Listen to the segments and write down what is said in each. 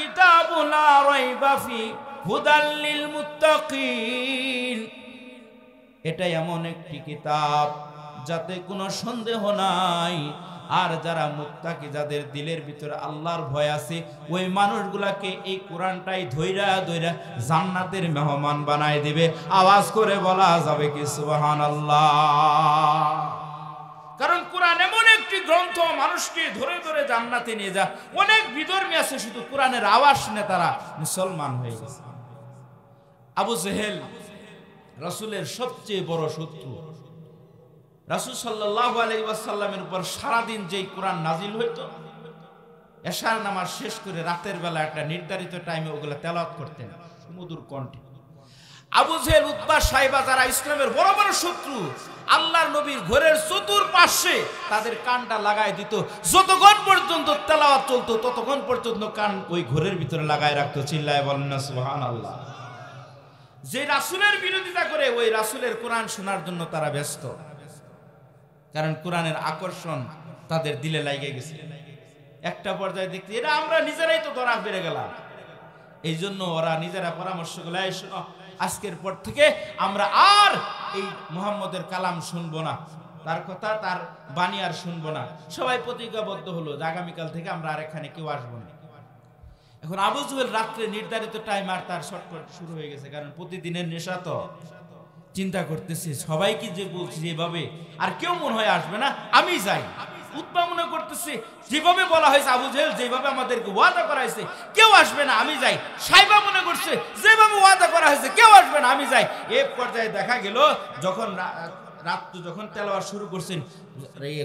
কিতাবুন লা রাইবা ফি হুদাল লিল মুত্তাকিন, এটা এমন একটি কিতাব যাতে কোনো সন্দেহ নাই। আর যারা মুত্তাকি, যাদের দিলের ভিতরে আল্লাহর ভয় আছে, ওই মানুষগুলাকে এই কোরআনটাই ধইরা ধইরা জান্নাতের মেহমান বানায় দিবে। আওয়াজ করে বলা যাবে কি সুবহানাল্লাহ? কারণ কোরআন এমন একটি গ্রন্থ, মানুষকে ধরে ধরে জান্নাতে নিয়ে যায়। অনেক বিধর্মী আছে শুধু কোরআনের আওয়াজ শুনে তারা মুসলমান হয়ে গেছে। আবু জেহেল রাসূলের সবচেয়ে বড় শত্রু। রাসূল সাল্লাল্লাহু আলাইহি ওয়াসাল্লামের উপর সারাদিন যেই কোরআন নাজিল হইতো, এশার নামাজ শেষ করে রাতের বেলা একটা নির্ধারিত টাইমে ওগুলা তেলাওয়াত করতেন সুমধুর কণ্ঠে। আবু জেহেল, উতবা, সাইবা যারা ইসলামের বড় বড় শত্রু, আল্লাহর নবীর ঘরের চতুর্পাশে তাদের কানটা লাগায় দিত। যতক্ষণ পর্যন্ত তেলাওয়াত চলতো ততক্ষণ পর্যন্ত কান ওই ঘরের ভিতরে লাগায় রাখতো। চিল্লায় বলেন না সুবহানাল্লাহ। যে রাসূলের বিরোধিতা করে ওই রাসূলের কোরআন শোনার জন্য তারা ব্যস্ত, কারণ কোরআনের আকর্ষণ তাদের দিলে লাগে গেছে। একটা পর্যায়ে দেখতে এরা আমরা নিজেরাই তো ধরা বেড়ে গেলাম। এই জন্য ওরা নিজেরা পরামর্শ করলো, এই শোনো, আজকের পর থেকে আমরা আর এই মুহাম্মদের কালাম শুনবো না, তার কথা, তার বাণী আর শুনবো না। সবাই প্রতিজ্ঞাবদ্ধ হলো যে আগামীকাল থেকে আমরা আর এখানে কেউ আসবো না। এখন আবু জেহেল রাত্রে নির্ধারিত টাইম আর তার শর্টকাট শুরু হয়ে গেছে, কারণ প্রতিদিনের নেশা তো। চিন্তা করতেছে সবাইকে যে বলছি যেভাবে, আর কেউ মনে হয় আসবে না, আমি যাই। উতবা মনে করতেছে যেভাবে বলা হয়েছে, আবু জেহেল যেভাবে আমাদেরকে ওয়াদা করা হয়েছে কেউ আসবে না, আমি যাই। সাইবা মনে করছে যেভাবে ওয়াদা করা হয়েছে কেউ আসবে না, আমি যাই। এই পর্যায়ে দেখা গেল যখন রাত যখন তেলাওয়াত শুরু করছেন,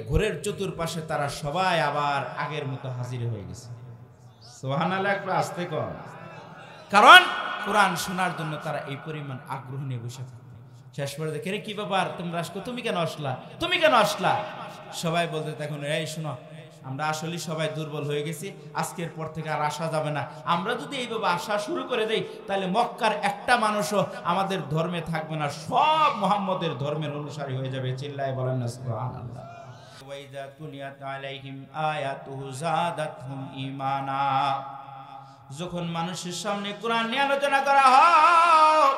ঘরের চতুর্পাশে তারা সবাই আবার আগের মতো হাজির হয়ে গেছে। সুবহানাল্লাহ, একটু আস্তে কর। কারণ কোরআন শোনার জন্য তারা এই পরিমাণ আগ্রহ নিয়ে বসে থাকে। শেষ পরে দেখে, রে কি ব্যাপার, তোমরা আসছো, তুমি কেন আসলা, তুমি কেন আসলা? সবাই বলতে তখন, এই শোনো, আমরা আসলে সবাই দুর্বল হয়ে গেছি, আজকের পর থেকে আর আসা যাবে না। আমরা যদি এইভাবে আসা শুরু করে দেই তাহলে মক্কার একটা মানুষও আমাদের ধর্মে থাকবে না, সব মুহাম্মদের ধর্মের অনুসারী হয়ে যাবে। চিল্লায় বলেন না সুবহানাল্লাহ। ওয়াইদা তুলিয়াত আলাইহিম আয়াতুহু যাদাতহুম ঈমানা, যখন মানুষের সামনে কোরআন নিয়ে আলোচনা করা হয়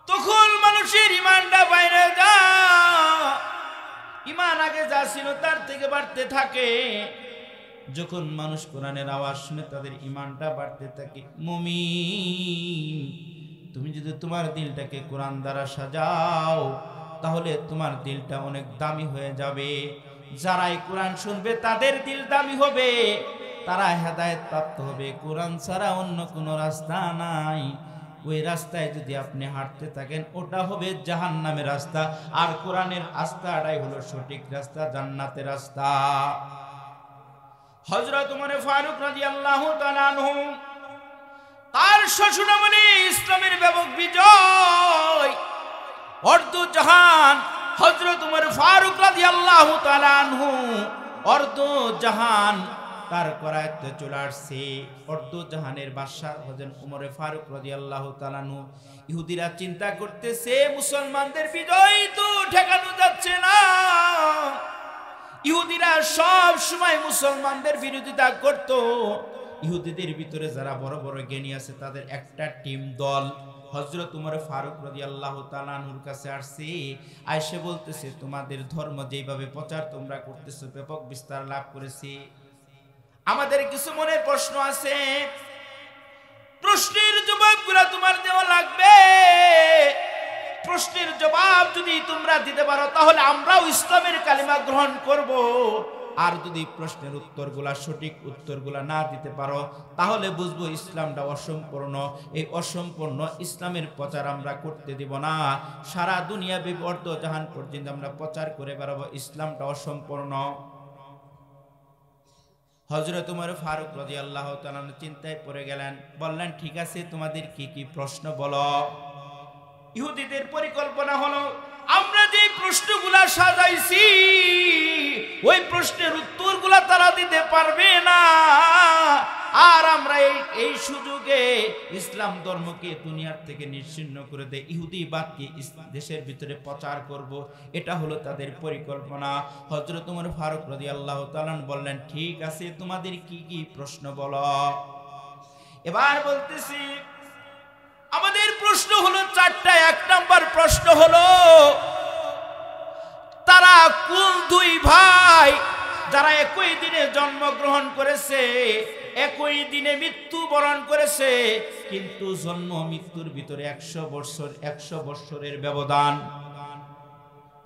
তখন মানুষের ঈমানটা বাইরে যায়। ঈমান আগে যা ছিল তার থেকে বাড়তে থাকে। যখন মানুষ কোরআনের আওয়াজ শুনে তাদের ঈমানটা বাড়তে থাকে। মুমিন, তুমি যদি তোমার দিলটাকে কোরআন দ্বারা সাজাও তাহলে তোমার দিলটা অনেক দামি হয়ে যাবে। যারাই কোরআন শুনবে তাদের দিল দামি হবে, তারা হেদায়েত প্রাপ্ত হবে। কোরআন ছাড়া অন্য কোনো রাস্তা নাই। ওই রাস্তায় যদি আপনি হাঁটতে থাকেন ওটা হবে জাহান্নামের রাস্তা, আর কোরআনের রাস্তাটাই হলো সঠিক রাস্তা, জান্নাতের রাস্তা। হযরত ওমর ফারুক রাদিয়াল্লাহু তাআলা আনহু, তার শ্বশুরমণি ইসলামের ব্যাপক বিজয়, অর্ধ জাহান। হযরত ওমর ফারুক রাদিয়াল্লাহু তাআলা আনহু অর্ধ জাহান তার করায়ত্তে চলে আসছে। অর্ধ জাহানের বাদশা হযরত ওমর ফারুক রাদিয়াল্লাহু তাআলা আনহু। ইহুদিরা চিন্তা করতেছে মুসলমানদের বিজয় তো ঠেকানো যাচ্ছে না। ইহুদিরা সব সময় মুসলমানদের বিরোধিতা করত। ইহুদিদের ভিতরে যারা বড় বড় জ্ঞানী আছে তাদের একটা টিম দল হযরত ওমর ফারুক রাদিয়াল্লাহু তাআলা আনহুর কাছে আসছে। আয়েশা বলতেছে, তোমাদের ধর্ম যেভাবে প্রচার তোমরা করতেছো ব্যাপক বিস্তার লাভ করেছে, আমাদের কিছু মনের প্রশ্ন আছে, প্রশ্নের জবাবগুলো তোমার দেওয়া লাগবে। প্রশ্নের জবাব যদি তোমরা দিতে পারো তাহলে আমরাও ইসলামের কালিমা গ্রহণ করব। আর যদি প্রশ্নের উত্তরগুলা সঠিক উত্তরগুলা না দিতে পারো তাহলে বুঝবো ইসলামটা অসম্পূর্ণ। এই অসম্পূর্ণ ইসলামের প্রচার আমরা করতে দিব না। সারা দুনিয়া বিবর্ত জাহান পর্যন্ত আমরা প্রচার করে বেড়াবো ইসলামটা অসম্পূর্ণ। হযরত ওমর ফারুক রাদিয়াল্লাহু তাআলা চিন্তায় পড়ে গেলেন। বললেন, ঠিক আছে, তোমাদের কি কি প্রশ্ন বলো। ইহুদিদের পরিকল্পনা হলো, আমরা যে প্রশ্নগুলা সাজাইছি ওই প্রশ্নের উত্তরগুলা তারা দিতে পারবে না। আর আমরা এই সুযোগে ইসলাম ধর্মকে দুনিয়ার থেকে নিশ্চিহ্ন করে দেয়, ইহুদিবাদকে দেশের ভিতরে প্রচার করব, এটা হলো তাদের পরিকল্পনা। হযরত ওমর ফারুক রাদিয়াল্লাহু তাআলা বললেন, ঠিক আছে, তোমাদের কি কি প্রশ্ন বলো। এবার বলতেছি, আমাদের প্রশ্ন হলো চারটা। এক নাম্বার প্রশ্ন হলো, তারা কোন দুই ভাই যারা একই দিনে জন্মগ্রহণ করেছে, একই দিনে মৃত্যুবরণ করেছে, কিন্তু জন্ম মৃত্যুর ভিতরে 100 বছরের ব্যবধান।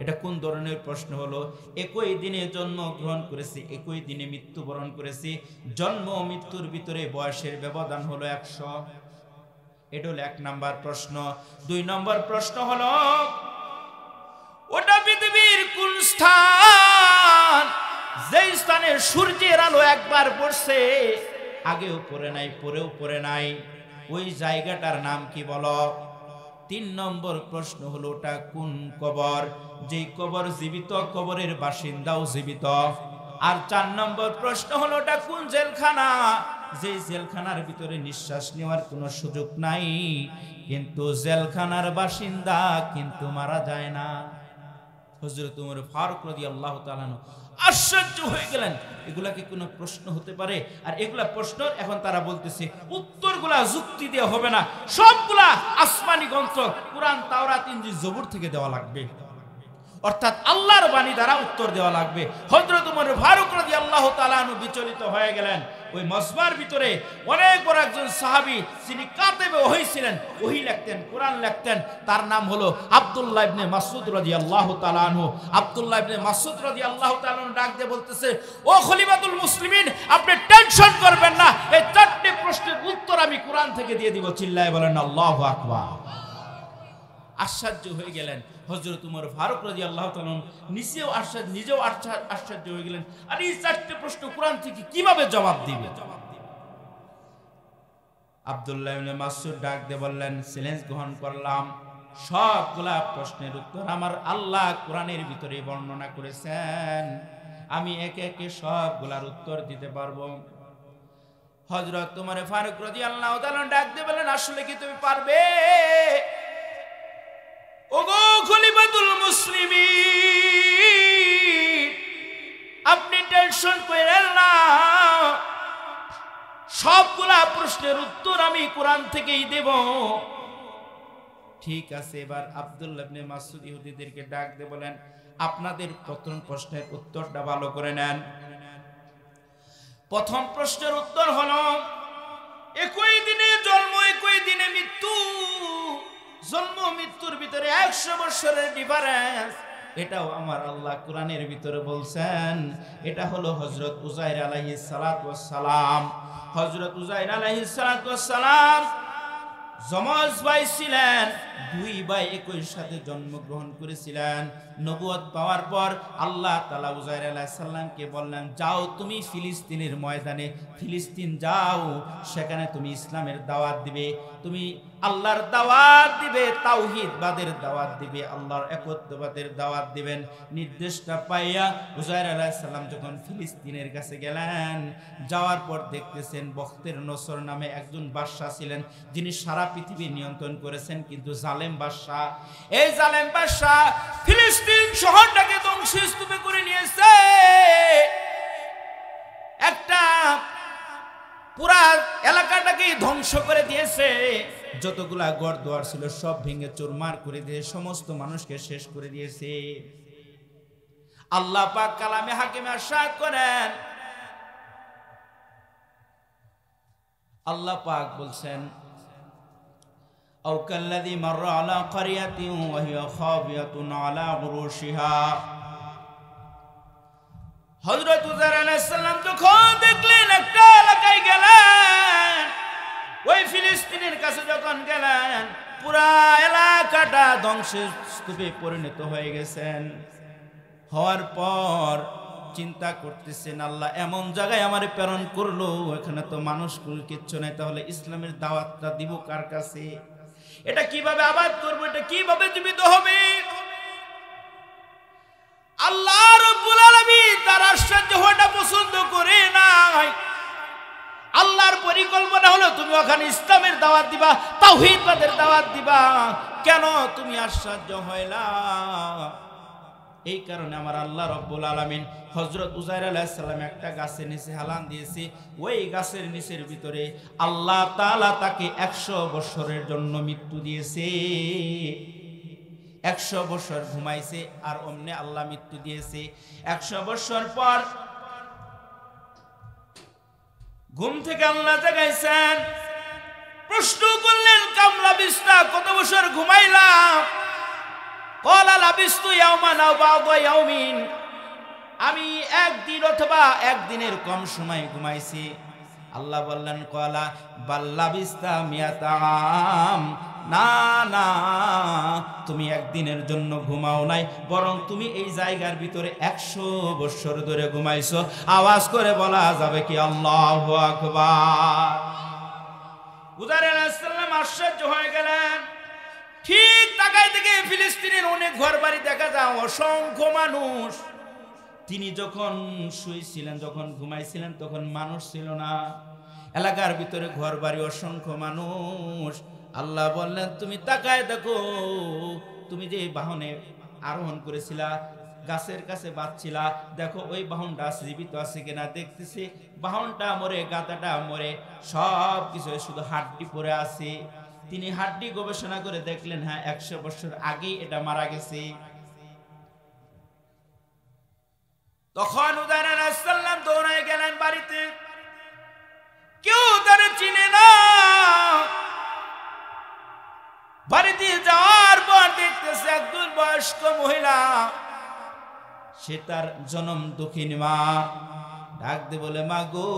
এটা কোন ধরনের প্রশ্ন হলো? একই দিনে জন্মগ্রহণ করেছে, একই দিনে মৃত্যুবরণ করেছে, জন্ম মৃত্যুর ভিতরে বয়সের ব্যবধান হলো 100। এটা হলো এক নাম্বার প্রশ্ন। দুই নম্বর প্রশ্ন হলো, ওটা পৃথিবীর কোন স্থান, যে স্থানে সূর্যের আলো একবার পড়ছে, আগেও পড়ে নাই, পরেও পড়ে নাই, ওই জায়গাটার নাম কি বলো। তিন নম্বর প্রশ্ন হলো, ওটা কোন কবর, যেই কবর জীবিত, কবরের বাসিন্দাও জীবিত। আর চার নম্বর প্রশ্ন হলো, ওটা কোন জেলখানা, যে জেলখানার ভিতরে নিঃশ্বাস নেওয়ার কোনো সুযোগ নাই, কিন্তু জেলখানার বাসিন্দা কিন্তু মারা যায় না। হযরত ওমর ফারুক রাদিয়াল্লাহু তাআলা আশ্চর্য হয়ে গেলেন, এগুলা কি কোনো প্রশ্ন হতে পারে? আর এগুলা প্রশ্ন এখন তারা বলতেছে উত্তরগুলা যুক্তি দিয়ে হবে না, সবগুলা আসমানি গ্রন্থ কুরআন, তাওরাত, ইনজিল, জবুর থেকে দেওয়া লাগবে, অর্থাৎ আল্লাহর বাণী দ্বারা উত্তর দেওয়া লাগবে। হযরত ওমর ফারুক রাদিয়াল্লাহু তাআলা বিচলিত হয়ে গেলেন। ওই মজমার ভিতরে অনেক বড় একজন সাহাবী, যিনি কাতেবে ওহী ছিলেন, ওহী লিখতেন, কোরআন লিখতেন, তার নাম হলো আব্দুল্লাহ ইবনে মাসউদ রাদিয়াল্লাহু তাআলা আনহু। আব্দুল্লাহ ইবনে মাসউদ রাদিয়াল্লাহু তাআলা ডাক দিয়ে বলতেছে, ও খলিফাতুল মুসলিমিন, আপনি টেনশন করবেন না, এই চারটি প্রশ্নের উত্তর আমি কোরআন থেকে দিয়ে দিব। চিল্লায়ে বলেন আল্লাহু আকবার। আশ্চর্য হয়ে গেলেন হযরত ওমর ফারুক রাদিয়াল্লাহু তাআলা, নিজেও আশ্চর্য হয়ে গেলেন, আর এই চারটি প্রশ্ন কোরআন থেকে কিভাবে জবাব দিবে। আব্দুল্লাহ ইবনে মাসউদ ডাক দিয়ে বললেন, চ্যালেঞ্জ গ্রহণ করলাম, সবগুলা প্রশ্নের উত্তর আমার আল্লাহ কোরআনের ভিতরে বর্ণনা করেছেন, আমি একে একে সবগুলার উত্তর দিতে পারবো। হযরত ওমর ফারুক রাদিয়াল্লাহু তাআলা ডাক দিয়ে বললেন, আসলে কি তুমি পারবে? ওগো খলিফাতুল মুসলিমিন, আপনি টেনশন করেন না, সবগুলা প্রশ্নের উত্তর আমি কোরআন থেকেই দেব। ঠিক আছে। এবার আব্দুল্লাহ ইবনে মাসউদ ইহুদিদেরকে ডাক দিয়ে বলেন, আপনাদের প্রথম প্রশ্নের উত্তরটা ভালো করে নেন। প্রথম প্রশ্নের উত্তর হলো, একই দিনে জন্ম, একই দিনে মৃত্যু, জন্ম মৃত্যুর ভিতরে 100 বছরের ডিফারেন্স, এটাও আমার আল্লাহ কোরআনের ভিতরে বলছেন। এটা হলো হযরত উযাইর আলাইহিস সালাতু ওয়াস সালাম। হযরত উযাইর আলাইহিস সালাতু ওয়াস সালাম যমজ ভাই ছিলেন, দুই ভাই একই সাথে জন্মগ্রহণ করেছিলেন। নবুয়ত পাওয়ার পর আল্লাহ তাআলা উযাইর আলাইহিস সালামকে বললেন, যাও তুমি ফিলিস্তিনের ময়দানে, ফিলিস্তিন যাও, সেখানে তুমি ইসলামের দাওয়াত দিবে, তুমি আল্লাহর দাওয়াত দিবে, তাওহীদবাদের দাওয়াত দিবে, আল্লাহর একত্ববাদের দাওয়াত দিবেন। নির্দেশটা পাইয়া উযাইর আলাইহিস সালাম যখন ফিলিস্তিনের কাছে গেলেন, যাওয়ার পর দেখতেছেন বখতের নসর নামে একজন বাদশা ছিলেন, যিনি সারা পৃথিবী নিয়ন্ত্রণ করেছেন, কিন্তু জালেম বাদশা। এই জালেম বাদশা ফিলিস্তিন শহরটাকে ধ্বংসস্তূপে করে নিয়েছে, একটা পুরা এলাকাটাকে ধ্বংস করে দিয়েছে, যতগুলা ঘরদুয়ার ছিল সব ভেঙে চুরমার করে দিয়ে সমস্ত মানুষকে শেষ করে দিয়েছে। আল্লাহ পাক কালামে হাকিমে ইরশাদ করেন, আল্লাহ পাক বলছেন, আও কাল্লাযী মাররা আলা ক্বরিয়াতিন ওয়া হিয়া খাবিয়াতুন আলা উরুশিহা। হযরত উযাইর আলাইহিস সালাম যখন দেখলেন, একটা এলাকায় গেলেন, ওই ফিলিস্তিনের কাছে যখন গেলেন, পুরা এলাকাটা ধ্বংসস্তূপে পরিণত হয়ে গেছেন। হওয়ার পর চিন্তা করতেছেন, আল্লাহ এমন জায়গায় আমারে প্রেরণ করলো, এখানে তো মানুষ কিচ্ছু নাই, তাহলে ইসলামের দাওয়াতটা দিব কার কাছে? এটা কিভাবে আবাদ করবো? এটা কিভাবে জীবিত হবে? আল্লাহ রাব্বুল আলামিন তার আশ্চর্য হওয়াটা পছন্দ করে নাই। আল্লাহর ওখানে ইসলামের দাওয়াত দিবা, তাওহীদের দাওয়াত দিবা, কেন তুমি আশ্চর্য হইলা? এই কারণে আমার আল্লাহ রাব্বুল আলামিন হযরত উযাইর আলাইহিস সালাম একটা গাছের নিচে হালান দিয়েছে। ওই গাছের নিচের ভিতরে আল্লাহ তাআলা তাকে 100 বছরের জন্য মৃত্যু দিয়েছে। 100 বছর ঘুমাইছে আর অমনে আল্লাহ মৃত্যু দিয়েছে। 100 বছর পর ঘুম থেকে আল্লাহ জাগাইছেন, প্রশ্ন করলেন কামলা বিস্তা কত বছর ঘুমাইলাম? ক্বালা লাবিস্তু ইয়াওমান আও বা'দা ইয়াওমিন, আমি একদিন অথবা একদিনের কম সময় ঘুমাইছি। আল্লাহ বললেন ক্বালা বাল লাবিস্তা মিয়াতা আম, না না, তুমি একদিনের জন্য ঘুমাও নাই, বরং তুমি এই জায়গার ভিতরে 100 বছর ধরে ঘুমাইছো। আওয়াজ করে বলা যাবে কি আল্লাহু আকবার? উযাইর আলাইহিস সালাম আশ্চর্য হয়ে গেলেন। ঠিক তাকায় থেকে ফিলিস্তিনের অনেক ঘরবাড়ি দেখা যায়, অসংখ্য মানুষ। তিনি যখন শুয়েছিলেন, যখন ঘুমাইছিলেন, তখন মানুষ ছিল না। এলাকার ভিতরে ঘরবাড়ি, অসংখ্য মানুষ। আল্লাহ বললেন তুমি তাকায় দেখো, তুমি যে বাহনে আরোহণ করেছিলা, গাছের কাছে বাঁধছিলা, দেখো ওই বাহনটা জীবিত আছে কিনা। দেখতেছি বাহনটা মরে, গাধাটা মরে, সব কিছু শুধু হাড্ডি পড়ে আছে। তিনি হাড্ডি গবেষণা করে দেখলেন, হ্যাঁ 100 বছর আগেই এটা মারা গেছে। তখন উযাইর আলাইহিস সালাম দৌড়ায় গেলেন বাড়িতে। কেউ তারে চিনে না। বাড়িতে যাওয়ার পর দেখতেছে একজন বয়স্ক মহিলা, সে তার জনম দুঃখিনী মা। ডাক দিয়ে বলে, মা গো,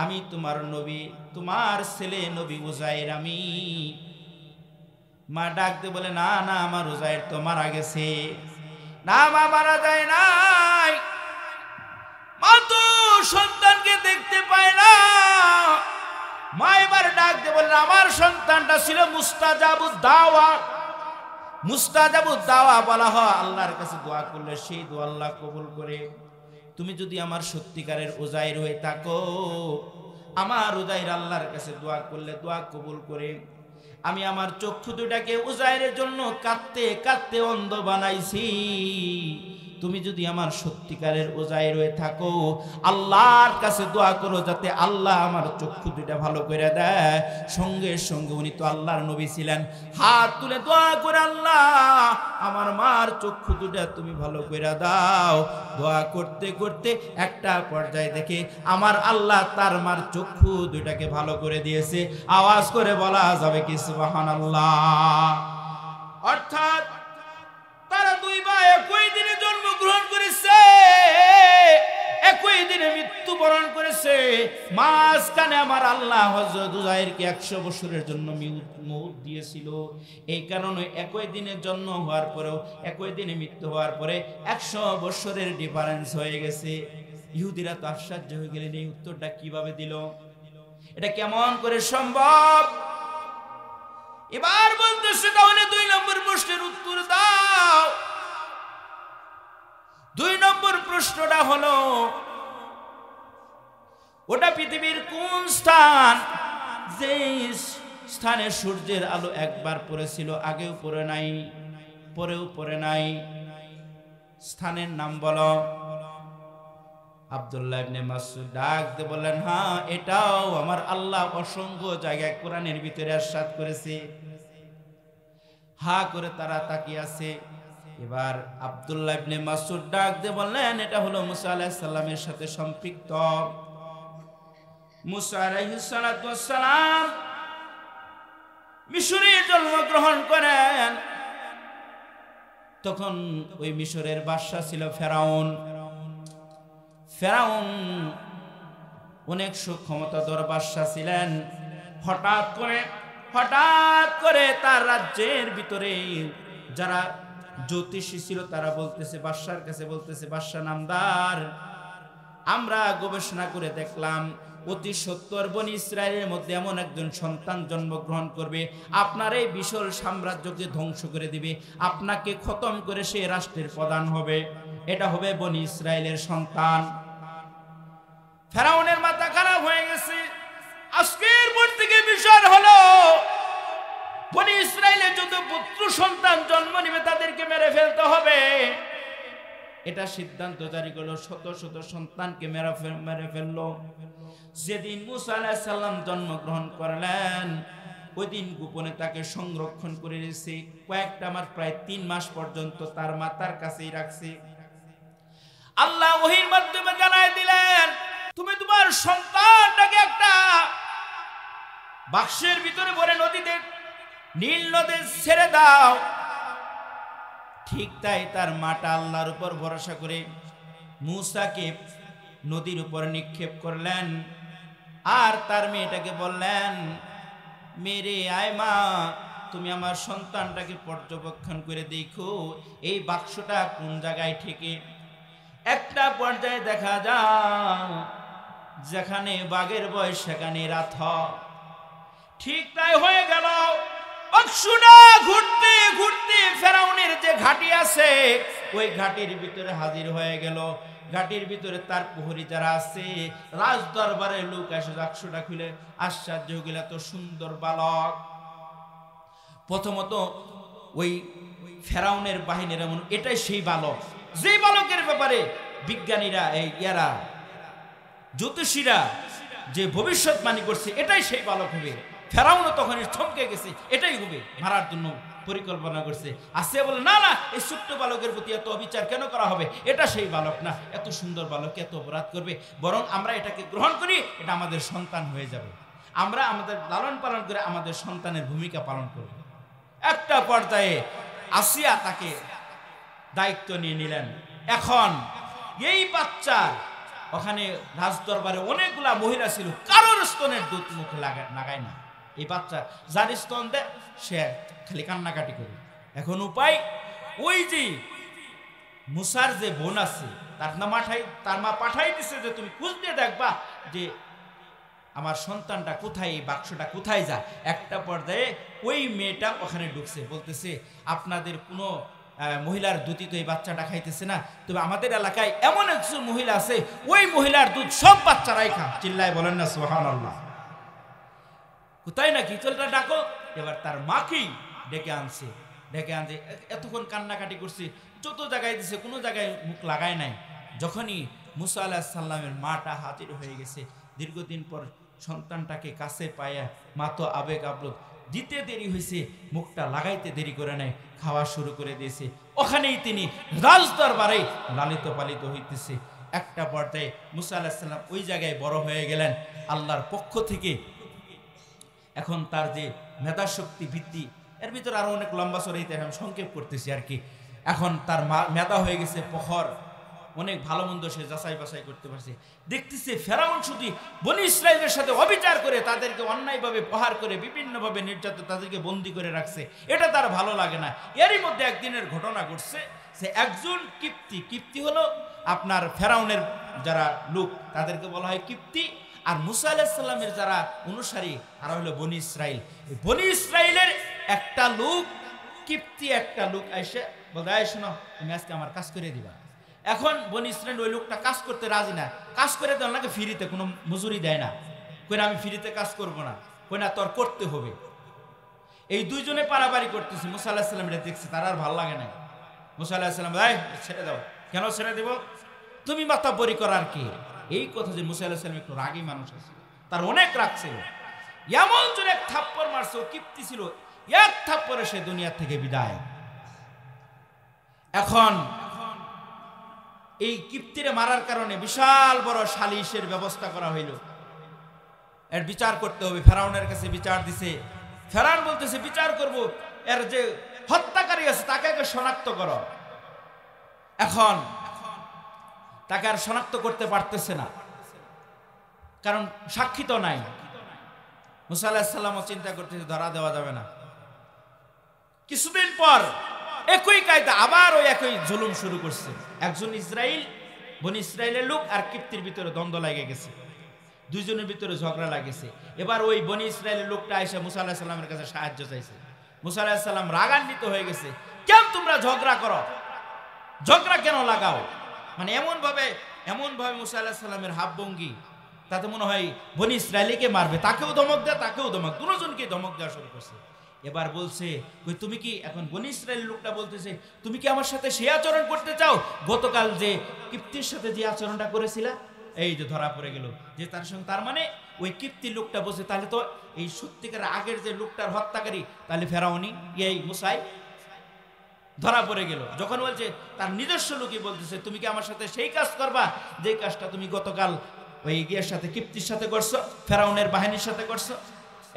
আমি তোমার নবী, তোমার ছেলে নবী উযাইর আমি। মা ডাক দিয়ে বলে, না না, আমার উযাইর তো মারা গেছে। না মা, মারা যায় নাই। মা তো সন্তানকে দেখতে পায় না। মা এবার ডাক দিয়ে বললেন, আমার সন্তানটা ছিল মুস্তাজাবুদ দাওয়া। মুস্তাজাবুদ দাওয়া বলা হয় আল্লাহর কাছে দোয়া করলে সেই দোয়া আল্লাহ কবুল করে। তুমি যদি আমার সত্যিকারের উযাইর হয়ে থাকো, আমার উযাইর আল্লাহর কাছে দোয়া করলে দোয়া কবুল করে। আমি আমার চক্ষু দুটাকে উযাইরের জন্য কাঁদতে কাঁদতে অন্ধ বানাইছি। তুমি যদি আমার সত্যিকারের উযাইর হয়ে থাকো, আল্লাহর কাছে দোয়া করো যাতে আল্লাহ আমার চক্ষু দুটা ভালো করে দেয়। সঙ্গে সঙ্গে উনি তো আল্লাহর নবী ছিলেন, হাত তুলে দোয়া করে, আল্লাহ আমার মার চক্ষু দুটা তুমি ভালো করে দাও। দোয়া করতে করতে একটা পর্যায়ে দেখে আমার আল্লাহ তার মার চক্ষু দুটাকে ভালো করে দিয়েছে। আওয়াজ করে বলা যাবে কি সুবহানাল্লাহ? অর্থাৎ তারা দুই ভাই একই দিনে জন্মগ্রহণ করেছে, একই দিনে মৃত্যুবরণ করেছে। মাঝখানে আমার আল্লাহ হযরত উযাইরকে 100 বছরের জন্য মওত দিয়েছিল। এই কারণে একই দিনে জন্ম হওয়ার পরেও, একই দিনে মৃত্যু হওয়ার পরে 100 বছরের ডিফারেন্স হয়ে গেছে। ইহুদিরা তো আশ্চর্য হয়ে গেলেন, এই উত্তরটা কিভাবে দিল, এটা কেমন করে সম্ভব? এবার বলতেছে, তাহলে 2 নম্বর প্রশ্নের উত্তর দাও। 2 নম্বর প্রশ্নটা হলো, ওটা পৃথিবীর কোন স্থান যে স্থানে সূর্যের আলো একবার পড়েছিল, আগেও পড়ে নাই, পরেও পড়ে নাই? স্থানের নাম বলো। আব্দুল্লাহ ইবনে মাসউদ ডাক দিয়ে বললেন, হ্যাঁ এটাও আমার আল্লাহ অসংখ্য জায়গায় কোরআনের ভিতরে ইরশাদ করেছে। হা করে তারা তাকিয়ে আছে। এবার আব্দুল্লাহ ইবনে মাসউদ ডাক দিয়ে বললেন, এটা হলো মুসা আলাইহিস সালামের সাথে সম্পৃক্ত। মুসা আলাইহিস সালাতু ওয়াস সালাম মিশরে জন্মগ্রহণ করেন। তখন ওই মিশরের বাদশা ছিল ফেরাউন। ফেরাউন অনেক সুক্ষমতাধর বাদশা ছিলেন। হঠাৎ করে তার রাজ্যের ভিতরে যারা জ্যোতিষী ছিল তারা বলতেছে, বাদশার কাছে বলতেছে, বাদশা নামদার, আমরা গবেষণা করে দেখলাম অতি সত্তর বনি ইসরায়েলের মধ্যে এমন একজন সন্তান জন্মগ্রহণ করবে, আপনার এই বিশাল সাম্রাজ্যকে ধ্বংস করে দিবে, আপনাকে খতম করে সে রাষ্ট্রের প্রধান হবে, এটা হবে বনি ইসরায়েলের সন্তান। ফেরাউনের মাথা খারাপ হয়ে গেছে। আজকের থেকে বিষয় হলো বনি ইসরাইলের যত পুত্র সন্তান জন্ম নেবে তাদেরকে মেরে ফেলতে হবে। এটা সিদ্ধান্ত জারি করলো, শত শত সন্তানকে মেরে ফেললো। যেদিন মুসা আলাইহিস সালাম জন্মগ্রহণ করলেন ওই দিন গোপনে তাকে সংরক্ষণ করে রেখেছে কয়েকটা মাস, প্রায় 3 মাস পর্যন্ত তার মাতার কাছেই রাখছে। আল্লাহ ওহীর মাধ্যমে জানায় দিলেন, তুমি তোমার সন্তানটাকে একটা বাক্সের ভিতরে ভরে নদীতে, নীল নদে ছেড়ে দাও। ঠিক তাই তার মাটা আল্লাহর উপর ভরসা করে মূসাকে নদীর উপর নিক্ষেপ করলেন, আর তার মেয়েটাকে বললেন, মেরে আয় মা, তুমি আমার সন্তানটাকে পর্যবেক্ষণ করে দেখো এই বাক্সটা কোন জায়গায় ঠেকে। একটা পর্যায়ে দেখা যায় যেখানে বাঘের বয়স সেখানে রাত। ঠিক তাই হয়ে গেল। বাক্সটা ঘুরতে ঘুরতে ফেরাউনের যে ঘাঁটি আছে ওই ঘাঁটির ভিতরে হাজির হয়ে গেল। ঘাঁটির ভিতরে তার প্রহরী যারা আছে, রাজ দরবারের লোক এসে বাক্সটা খুলে আশ্চর্য হয়ে গেল, এত সুন্দর বালক। প্রথমত ওই ফেরাউনের বাহিনীর এমন, এটাই সেই বালক যে বালকের ব্যাপারে বিজ্ঞানীরা ইয়ারা জ্যোতিষীরা যে ভবিষ্যৎবাণী করছে এটাই সেই বালক হবে। ফেরাউনও তখন থমকে গেছে, এটাই হবে, মারার জন্য পরিকল্পনা করছে। আসিয়া বলে, না না, এই ছোট্ট বালকের প্রতি এত অবিচার কেন করা হবে? এটা সেই বালক না, এত সুন্দর বালক এত অপরাধ করবে, বরং আমরা এটাকে গ্রহণ করি, এটা আমাদের সন্তান হয়ে যাবে, আমরা আমাদের লালন পালন করে আমাদের সন্তানের ভূমিকা পালন করব। একটা পর্যায়ে আসিয়া তাকে দায়িত্ব নিয়ে নিলেন। এখন এই বাচ্চা, ওখানে রাজদরবারে অনেকগুলা মহিলা ছিল, কারোর স্তনের দুধ মুখে লাগায় না। এই বাচ্চা যার স্তন দেয় সে খালি কান্নাকাটি করে। এখন উপায়, ওই যে মুসার যে বোন আছে তার মা পাঠাই দিছে যে তুমি খোঁজ দিয়ে দেখবা যে আমার সন্তানটা কোথায়, এই বাক্সটা কোথায় যা। একটা পর্যায়ে ওই মেয়েটা ওখানে ঢুকছে, বলতেছে আপনাদের কোনো মহিলার দুধই তো এই বাচ্চাটা খাইতেছে না, তবে আমাদের এলাকায় এমন একজন মহিলা আছে, ওই মহিলার দুধ সব বাচ্চারাই খা। চিল্লায় বলেন না সুবহানাল্লাহ। কোথায় নাকি, চলটা ডাকো। এবার তার মাকেই ডেকে আনছে, এতক্ষণ কান্নাকাটি করছে, যত জায়গায় দিছে কোনো জায়গায় মুখ লাগায় নাই। যখনই মুসা আলাইহিস সালামের মাটা হাজির হয়ে গেছে, দীর্ঘদিন পর সন্তানটাকে কাছে পায়া মা তো আবেগ আপ্লুত, দিতে দেরি হয়েছে, মুখটা লাগাইতে দেরি করে নাই, খাওয়া শুরু করে দিয়েছে। ওখানেই তিনি রাজদরবারে লালিত পালিত হইতেছে। একটা পর্যায়ে মুসা আলাইহিস সালাম ওই জায়গায় বড় হয়ে গেলেন আল্লাহর পক্ষ থেকে। এখন তার যে মেধা শক্তি ভিত্তি, এর ভিতরে আরো অনেক লম্বা চড়াইতে আমি সংক্ষেপ করতেছি আর কি। এখন তার মেধা হয়ে গেছে প্রখর, অনেক ভালো মন্দ সে যাচাই বাছাই করতে পারছে। দেখতেছে ফেরাউন শুধু বনি ইসরাইলের সাথে অবিচার করে, তাদেরকে অন্যায়ভাবে প্রহার করে, বিভিন্নভাবে নির্যাতন, তাদেরকে বন্দী করে রাখছে, এটা তার ভালো লাগে না। এরই মধ্যে একদিনের ঘটনা ঘটছে, সে একজন কিপ্তি হলো আপনার ফেরাউনের যারা লোক তাদেরকে বলা হয় কিপ্তি, আর মুসা আলাইহিস সালামের যারা অনুসারী তারা হলো বনি ইসরাইল। বনি ইসরাইলের একটা লোক কিপ্তি, একটা লোক এসে বলে, শোনো তুমি আজকে আমার কাজ করে দিবা। এখন বনি ইসরাইল ওই লোকটা কাজ করতে রাজি না, কাজ করে দেওয়া নাকি ফ্রিতে, কোনো মজুরি দেয় না, কই না আমি ফ্রিতে কাজ করব না, কই না তোর করতে হবে। এই দুইজনে পারাপারি করতেছে। মুসা আলাইহিস সালাম এটা দেখছে, তার আর ভালো লাগে না। মুসা আলাইহিস সালাম, ছেড়ে দাও। কেন ছেড়ে দেব? তুমি মাতাব্বরি করার কি? এই কথা যে মুসা আলাইহিস সালাম একটু রাগী মানুষ আছে, তার অনেক রাগ ছিল, এমন জোরে এক থাপ্পড় মারছে, ও কিপ্তি ছিল, এক থাপ্পড়ে সে দুনিয়া থেকে বিদায়। এখন এই কিপ্তিরে মারার কারণে বিশাল বড় সালিশের ব্যবস্থা করা হইল, এর বিচার করতে হবে। ফেরাউনের কাছে বিচার দিছে। ফেরাউন বলতেছে বিচার করব, এর যে হত্যাকারী আছে তাকে আগে শনাক্ত করো। এখন তাকে আর শনাক্ত করতে পারতেছে না, কারণ সাক্ষী তো নাই। মুসা আলাইহিস সালামও চিন্তা করতেছে ধরা দেওয়া যাবে না। কিছুদিন পর একই কায়দা আবার ওই একই জুলুম শুরু করছে। একজন বনি ইসরাইলের লোক আর কিপ্তির ভিতরে দ্বন্দ্ব লাগে গেছে, দুইজনের ভিতরে ঝগড়া লাগেছে। এবার ওই বনি ইসরাইলের লোকটা এসে মুসা আলাইহিস সালামের কাছে সাহায্য চাইছে। মুসা আলাইহিস সালাম রাগান্বিত হয়ে গেছে, কেন তোমরা ঝগড়া করো, ঝগড়া কেন লাগাও? মানে এমন ভাবে মুসা আলাইহিস সালামের হাবভঙ্গি, তাতে মনে হয় বনি ইসরায়েলকে মারবে, তাকেও ধমক দেয়, তাকেও ধমক, দুজনকে ধমক দেওয়া শুরু করছে। এবার বলছে তুমি কি, এখন বনি ইসরায়েল লোকটা বলতেছে তুমি কি আমার সাথে সেই আচরণ করতে চাও গতকাল যে কিপ্তির সাথে যে আচরণটা করেছিলা? এই যে ধরা পড়ে গেল যে তার সঙ্গে, তার মানে ওই কিপ্তি লোকটা বলছে তাহলে তো এই সত্যিকার আগের যে লোকটার হত্যাকারী তাহলে ফেরাউনি এই মুসাই ধরা পড়ে গেল। যখন বলছে তার নিজস্ব লোকই বলতেছে তুমি কি আমার সাথে সেই কাজ করবা যে কাজটা তুমি গতকাল ওই গিয়ের সাথে কিপ্তির সাথে করছো, ফেরাউনের বাহিনীর সাথে করছো,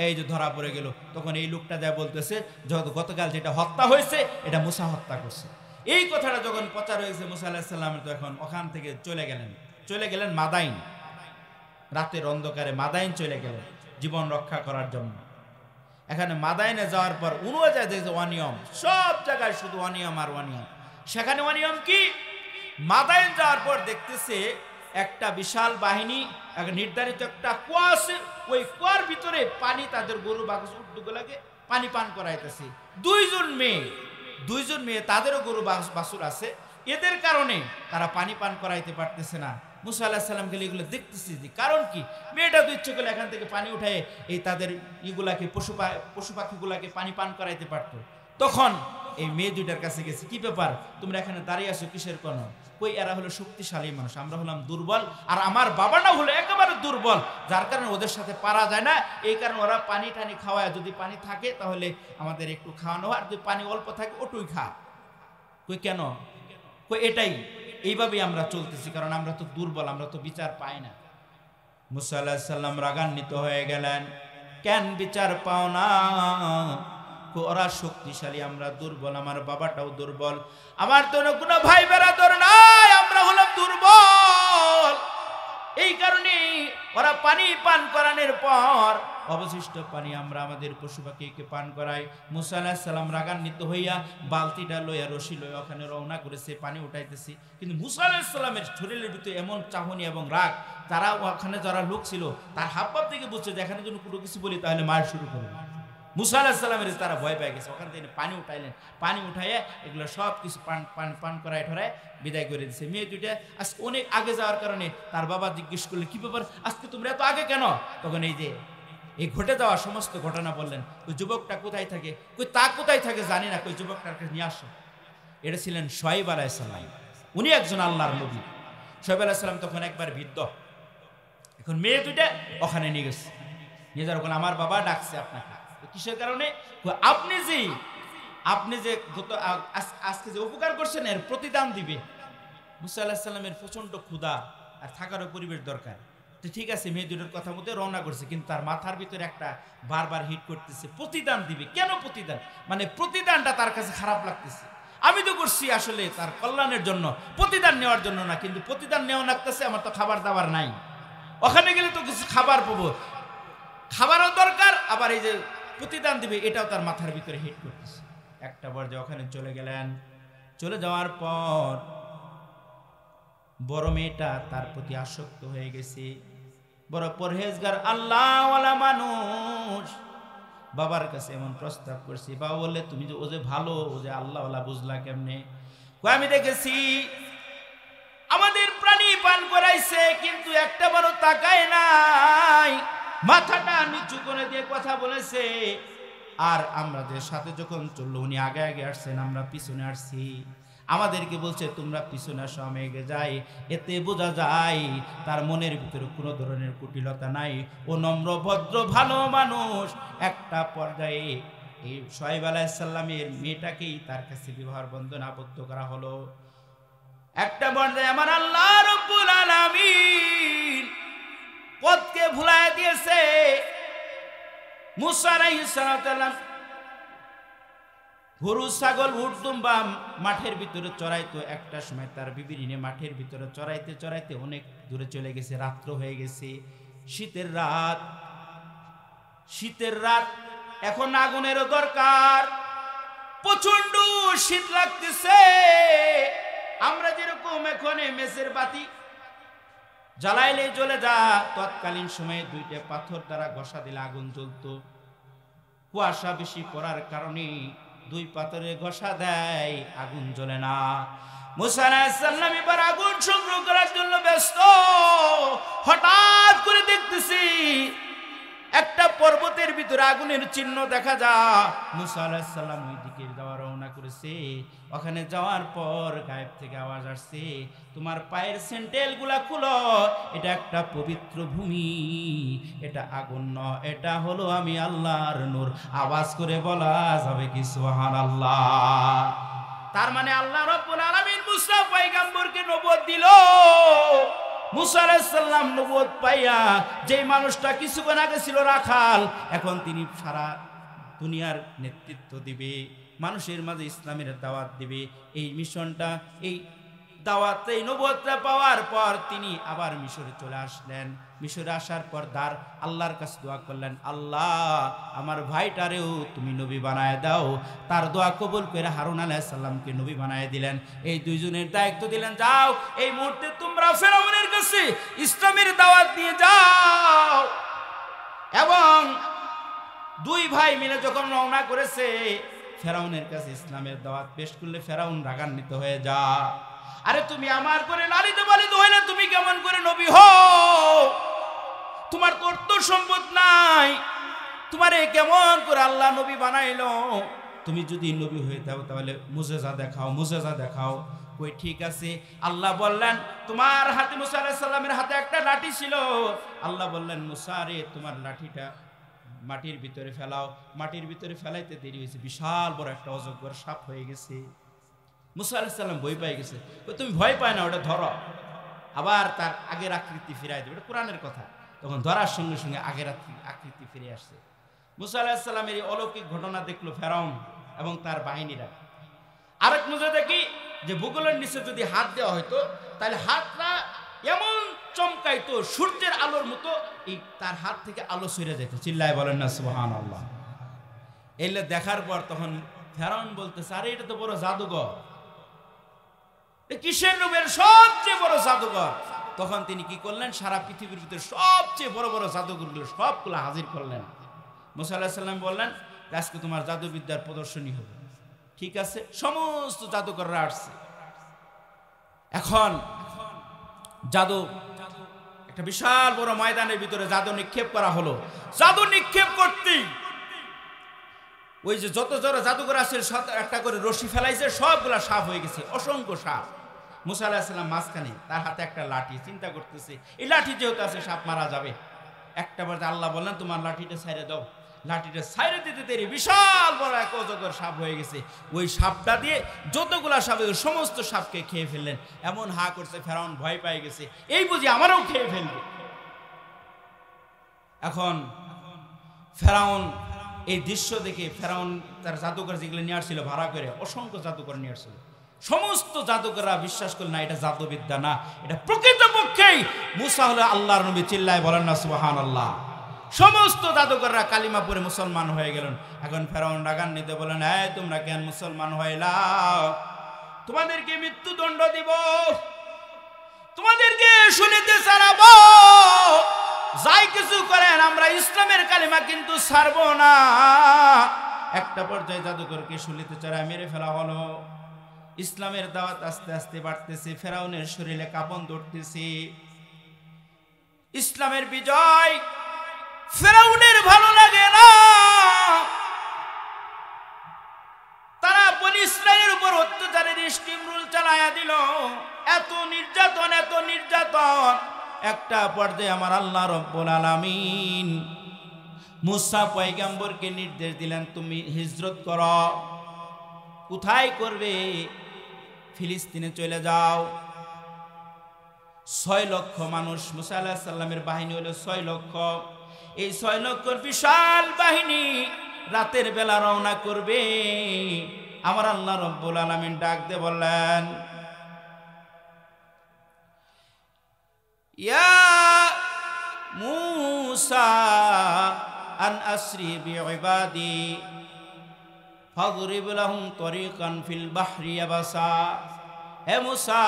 এই যে ধরা পড়ে গেল। তখন এই লোকটা যা বলতেছে গতকাল যেটা হত্যা হয়েছে এটা মুসা হত্যা করছে। এই কথাটা যখন প্রচার হয়েছে মুসা আলাইহিস সালাম তো এখন ওখান থেকে চলে গেলেন মাদাইন, রাতের অন্ধকারে মাদাইন চলে গেলেন জীবন রক্ষা করার জন্য। এখানে মাদাইনে যাওয়ার পর উনিও যায় দেখছে অনিয়ম, সব জায়গায় শুধু অনিয়ম আর অনিয়ম। সেখানে অনিয়ম কি, মাদাইন যাওয়ার পর দেখতেছে একটা বিশাল বাহিনী, একটা নির্ধারিত একটা কুয়া আছে, ওই কুয়ার ভিতরে পানি তাদের গরু বাছুর উটগুলোকে পানি পান করাইতেছে। দুইজন মেয়ে তাদেরও গরু বাছুর আছে, এদের কারণে তারা পানি পান করাইতে পারতেছে না। মুসা আলাইহিস সালাম গেলে এগুলো দেখতেছি যে কারণ কি, মেয়েটা তো ইচ্ছে করলে এখান থেকে পানি উঠায় এই তাদের ইগুলাকে পশু পাখিগুলাকে পানি পান করাইতে পারতো। তখন এই মেয়ে দুইটার কাছে গেছে, কি ব্যাপার তোমরা এখানে দাঁড়িয়ে আছো কিসের কোনো? কই এরা হলো শক্তিশালী মানুষ, আমরা হলাম দুর্বল, আর আমার বাবাটা হলো একেবারে দুর্বল, যার কারণে ওদের সাথে পারা যায় না। এই কারণে ওরা পানি টানি খাওয়ায়, যদি পানি থাকে তাহলে আমাদের একটু খাওয়ানো হয়, আর যদি পানি অল্প থাকে ওটুই খা। কই কেন? কই এটাই, এইভাবেই আমরা চলতেছি, কারণ আমরা তো দুর্বল, আমরা তো বিচার পাই না। মুসা আলাইহিস সালাম রাগান্বিত হয়ে গেলেন, কেন বিচার পাও না? ওরা শক্তিশালী, আমরা দুর্বল, আমার বাবাটাও দুর্বল, আমার তো কোনো ভাই বেরাদর নাই, আমরা হলাম দুর্বল। এই কারণে ওরা পানি পান করানোর পর অবশিষ্ট পানি আমরা আমাদের পশু পাখিকে পান করাই। মুসা আলাইহিস সালাম রাগান্বিত হইয়া বালতিটা লইয়া রশি লইয়া ওখানে রওনা করেছে, পানি উঠাইতেছি। কিন্তু মুসা আলাইহিস সালামের শরীরের ভিতরে এমন চাহনি এবং রাগ, তারা ওখানে যারা লোক ছিল তার হাবভাব থেকে বুঝছে যে এখানে যদি কোনো কিছু বলি তাহলে মার শুরু করবে। মুসা আলাইহিস সালামের তারা ভয় পেয়ে গেছে, ওখান থেকে পানি উঠাইলেন, পানি উঠাইয়া এগুলো সব কিছু পান করায় ঠরায় বিদায় করে দিচ্ছে। মেয়ে দুইটা আজকে অনেক আগে যাওয়ার কারণে তার বাবা জিজ্ঞেস করলে কি ব্যাপার আজকে তোমরা এত আগে কেন? তখন এই যে এই ঘটে যাওয়া সমস্ত ঘটনা বললেন। ওই যুবকটা কোথায় থাকে? কই তা কোথায় থাকে জানি না, কই যুবকটার কাছে নিয়ে আসো। এটা ছিলেন শুআয়ব আলাইহিস সালাম, উনি একজন আল্লাহর নবী। শুআয়ব আলাইহিস সালাম তখন একবার বৃদ্ধ, এখন মেয়ে দুইটা ওখানে নিয়ে গেছে, নিয়ে যাওয়ার কোন আমার বাবা ডাকছে আপনাকে। কিসের কারণে? আপনি যে আজকে যে উপকার করছেন এর প্রতিদান দিবে। মুসা আলাইহিস সালামের প্রচন্ড ক্ষুধা আর থাকারও পরিবেশ দরকার। তো ঠিক আছে, মেয়ে দুটোর কথা মতো রওনা করছে, কিন্তু তার মাথার ভিতরে একটা বারবার হিট করতেছে, প্রতিদান দিবে। কেন প্রতিদান? মানে প্রতিদানটা তার কাছে খারাপ লাগতেছে। আমি তো করছি আসলে তার কল্যাণের জন্য, প্রতিদান নেওয়ার জন্য না, কিন্তু প্রতিদান নেওয়া লাগতেছে, আমার তো খাবার দাবার নাই, ওখানে গেলে তো কিছু খাবার পাবো, খাবারও দরকার, আবার এই যে প্রতিদান দিবে এটাও তার মাথার ভিতরে হিট করতেছে। একটা পর্যায়ে ওখানে চলে গেলেন, চলে যাওয়ার পর বড় মেয়েটা তার প্রতি আসক্ত হয়ে গেছে, বড় পরহেজগার আল্লাহওয়ালা মানুষ। বাবার কাছে এমন প্রস্তাব করছি, বাবা বললে তুমি যে ও যে ভালো, ও যে আল্লাহওয়ালা বুঝলা কেমনে? আমি দেখেছি আমাদের প্রাণী পান করাইছে কিন্তু একটা বড় তাকায় নাই, মাথাটা নিচু করে দিয়ে কথা বলেছে, আর আমরা যে সাথে যখন চললো উনি আগে আগে আসছেন, আমরা পিছনে আসছি, আমাদেরকে বলছে তোমরা পিছনে আসো আমি এগিয়ে যাই। এতে বোঝা যায় তার মনের ভিতরে কোনো ধরনের কুটিলতা নাই, ও নম্র ভদ্র ভালো মানুষ। একটা পর্যায়ে এই শুআয়ব আলাইহিস সালামের মেয়েটাকেই তার কাছে বিবাহ বন্ধনে আবদ্ধ করা হলো। একটা পর্যায়ে আমার আল্লাহ রাব্বুল আলামিন পথকে ভুলায় দিয়েছে। মুসা আলাইহিস সালাম গরু ছাগল উট দুম্বা মাঠের ভিতরে চড়াইতো, একটা সময় তার বিবির নিয়ে মাঠের ভিতরে চড়াইতে চড়াইতে অনেক দূরে চলে গেছে, রাত্র হয়ে গেছে, শীতের রাত, এখন আগুনেরও দরকার, প্রচন্ড শীত লাগতেছে। আমরা যেরকম এখন মেসের বাতি জ্বালাইলে জ্বলে যা, তৎকালীন সময়ে দুইটা পাথর দ্বারা ঘষা দিলে আগুন জ্বলতো। কুয়াশা বেশি পড়ার কারণে দুই পাথরে ঘষা দেয়, আগুন জ্বলে না। মুসা আলাইহিস সালাম এবার আগুন সংগ্রহ করার জন্য ব্যস্ত, হঠাৎ করে ভিতরে আগুনের চিহ্ন দেখা যায়। মুসা আলাইহিস সালাম ওই দিকে যাওয়া রওনা করেছে। ওখানে যাওয়ার পর গায়েব থেকে আওয়াজ আসছে, তোমার পায়ের স্যান্ডেলগুলা খুলো, এটা একটা পবিত্র ভূমি, এটা আগুন নয়, এটা হলো আমি আল্লাহর নূর। আওয়াজ করে বলা যাবে কি সুবহানাল্লাহ? তার মানে আল্লাহ রাব্বুল আলামিন মুসা পয়গম্বরকে নবুয়ত দিল। মুসা আলাইহিস সালাম নবুয়ত পাইয়া যেই মানুষটা কিছুক্ষণ আগে ছিল রাখাল, এখন তিনি সারা দুনিয়ার নেতৃত্ব দিবে, মানুষের মাঝে ইসলামের দাওয়াত দিবে। এই মিশনটা, এই দাওয়াত, এই নবুয়তটা পাওয়ার পর তিনি আবার মিশরে চলে আসলেন। মিশরে আসার পর আল্লাহর কাছে দোয়া করলেন, আল্লাহ আমার ভাইটারেও তুমি নবী বানায় দাও। তার দোয়া কবুল করে হারুন আলাইহিস সালামকে নবী বানায় দিলেন। এই দুইজনের দায়িত্ব দিলেন, যাও এই মুহূর্তে তোমরা ফেরাউনের কাছে ইসলামের দাওয়াত দিয়ে যাও। এবং দুই ভাই মিলে যখন রওনা করেছে ফেরাউনের কাছে ইসলামের দাওয়াত পেশ করলে, ফেরাউন রাগান্বিত হয়ে যা, আরে তুমি আমার করে লালিত পালিত হইলে তুমি কেমন করে নবী হও? তোমার তো অর্থ সম্পদ নাই, তোমারে কেমন করে আল্লাহ নবী বানাইলো? তুমি যদি নবী হয়ে যাও তাহলে মুজেজা দেখাও, মুজেজা দেখাও। কই ঠিক আছে। আল্লাহ বললেন, তোমার হাতে, মুসা আলাইহিস সালামের হাতে একটা লাঠি ছিল। আল্লাহ বললেন, মুসা রে তোমার লাঠিটা মাটির ভিতরে ফেলাও। মাটির ভিতরে ফেলাইতে দেরি হয়েছে, বিশাল বড় একটা অজগর সাপ হয়ে গেছে। মুসা আলাইহিস সালাম ভয় পেয়ে গেছে। তুমি ভয় পায় না, ওটা ধরো, আবার তার আগের আকৃতি ফিরাই দেবে, এটা কোরআনের কথা। তখন ধরার সঙ্গে সঙ্গে আগের আকৃতি ফিরে আসছে। মুসা আলাইহিস সালামের এই অলৌকিক ঘটনা দেখলো ফেরাউন এবং তার বাহিনীরা। আরেক মজা দেখি যে ভূগোলের নিচে যদি হাত দেওয়া হয়তো তাহলে হাতটা এমন চমকাইতো সূর্যের আলোর মতো, এই তার হাত থেকে আলো সরে যেত। চিল্লায় বলেন না সুবহানাল্লাহ? এলে দেখার পর তখন ফেরাউন বলতেছে, আরে এটা তো বড় জাদুঘর, কিসের রূপের সবচেয়ে বড় জাদুঘর। তখন তিনি কি করলেন, সারা পৃথিবীর ভিতরে সবচেয়ে বড় বড় জাদুঘরগুলো সবগুলো হাজির করলেন। মুসা আলাইহিস সালাম বললেন, আজকে তোমার জাদুবিদ্যার প্রদর্শনী হবে। ঠিক আছে, সমস্ত জাদুকররা আসছে। এখন জাদু একটা বিশাল বড় ময়দানের ভিতরে জাদু নিক্ষেপ করা হলো। জাদু নিক্ষেপ করতেই ওই যে যত যারা জাদুকর আছে একটা করে রশি ফেলাইছে, সবগুলা সাপ হয়ে গেছে, অসংখ্য সাপ। মুসা আলাইহিস সালাম মাঝখানে, তার হাতে একটা লাঠি, চিন্তা করতেছে এই লাঠি যেহেতু আছে সাপ মারা যাবে। একটা বার আল্লাহ বললেন, তোমার লাঠিটা ছাইড়ে দাও। লাঠিটা ছাইড়ে দিতে দেরি বিশাল বড় এক অজগর সাপ হয়ে গেছে। ওই সাপটা দিয়ে যতগুলা সাপ, সমস্ত সাপকে খেয়ে ফেললেন। এমন হা করছে, ফেরাউন ভয় পেয়ে গেছে, এই বুঝি আমারও খেয়ে ফেলবে। এখন ফেরাউন এই দৃশ্য দেখে, ফেরাউন তার জাদুকর যেগুলো নিয়ে আসছিল ভাড়া করে, অসংখ্য জাদুকর নিয়ে আসছিল। সমস্ত জাদুকররা বিশ্বাস করল না, এটা জাদুবিদ্যা না, এটা প্রকৃতপক্ষেই মুসা হলো আল্লাহর নবী। চিল্লায় বলেন না সুবহানাল্লাহ? সমস্ত জাদুকররা কালিমা পড়ে মুসলমান হয়ে গেলেন। এখন ফেরাউন রাগান্বিত বলেন, হ্যাঁ তোমরা কেন মুসলমান হইলাও? তোমাদেরকে মৃত্যুদণ্ড দিব, তোমাদেরকে শুনিতে ছাড়াবো, যাই কিছু করেন আমরা ইসলামের কালিমা কিন্তু ছাড়বো না। একটা পর্যায়ে জাদুকরকে শুলিতে চড়ায় মেরে ফেলা হলো। ইসলামের দাওয়াত আস্তে আস্তে বাড়তেছে, ফেরাউনের শরীরে কাঁপন ধরতেছে। ইসলামের বিজয় ফেরাউনের ভালো লাগে না। তারা বনি ইসরাইলের উপর অত্যাচারের স্টিমরুল চালায়া দিল। এত নির্যাতন, এত নির্যাতন, একটা পর্যায়ে আমার আল্লাহ রব্বুল আলামিন মুসা পয়গম্বরকে নির্দেশ দিলেন, তুমি হিজরত করো। কোথায় করবে? ফিলিস্তিনে চলে যাও। 6 লক্ষ মানুষ, মুসা আলাইহিস সালামের বাহিনী হলো 6 লক্ষ। এই 6 লক্ষর বিশাল বাহিনী রাতের বেলা রওনা করবে। আমার আল্লাহ রব্বুল আলামিন ডাক দিয়ে বললেন, ইয়া মুসা আন আসরি বিইবাদি ফাদরিব লাহুম তরিকান ফিল বাহরি ইয়াবাসা। হে মুসা,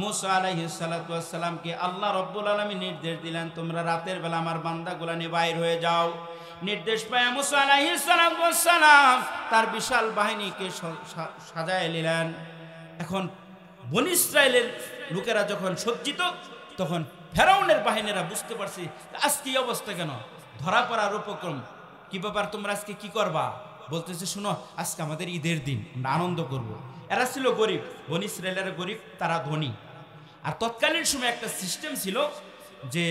মুসা আলাইহিস সালাতু ওয়াস সালামকে আল্লাহ রব্বুল আলামিন নির্দেশ দিলেন, তোমরা রাতের বেলা আমার বান্দাগুলা নিয়ে বাইর হয়ে যাও। নির্দেশ পায় মুসা আলাইহিস সালাতু ওয়াস সালাম তার বিশাল বাহিনীকে সাজায় নিলেন। এখন বনি ইসরাইলের লোকেরা যখন সজ্জিত, তখন ফেরাউনের বাহিনীরা বুঝতে পারছে আজকে এই অবস্থা কেন। ধরা পড়ার উপক্রম। কি ব্যাপার, তোমরা আজকে কি করবা? বলতেছে, শুনো, আজকে আমাদের ঈদের দিন, আমরা আনন্দ করব। এরা ছিল গরিব, বনি ইসরায়েলের গরিব, তারা ধনী। আর তৎকালীন সময় একটা সিস্টেম ছিল যে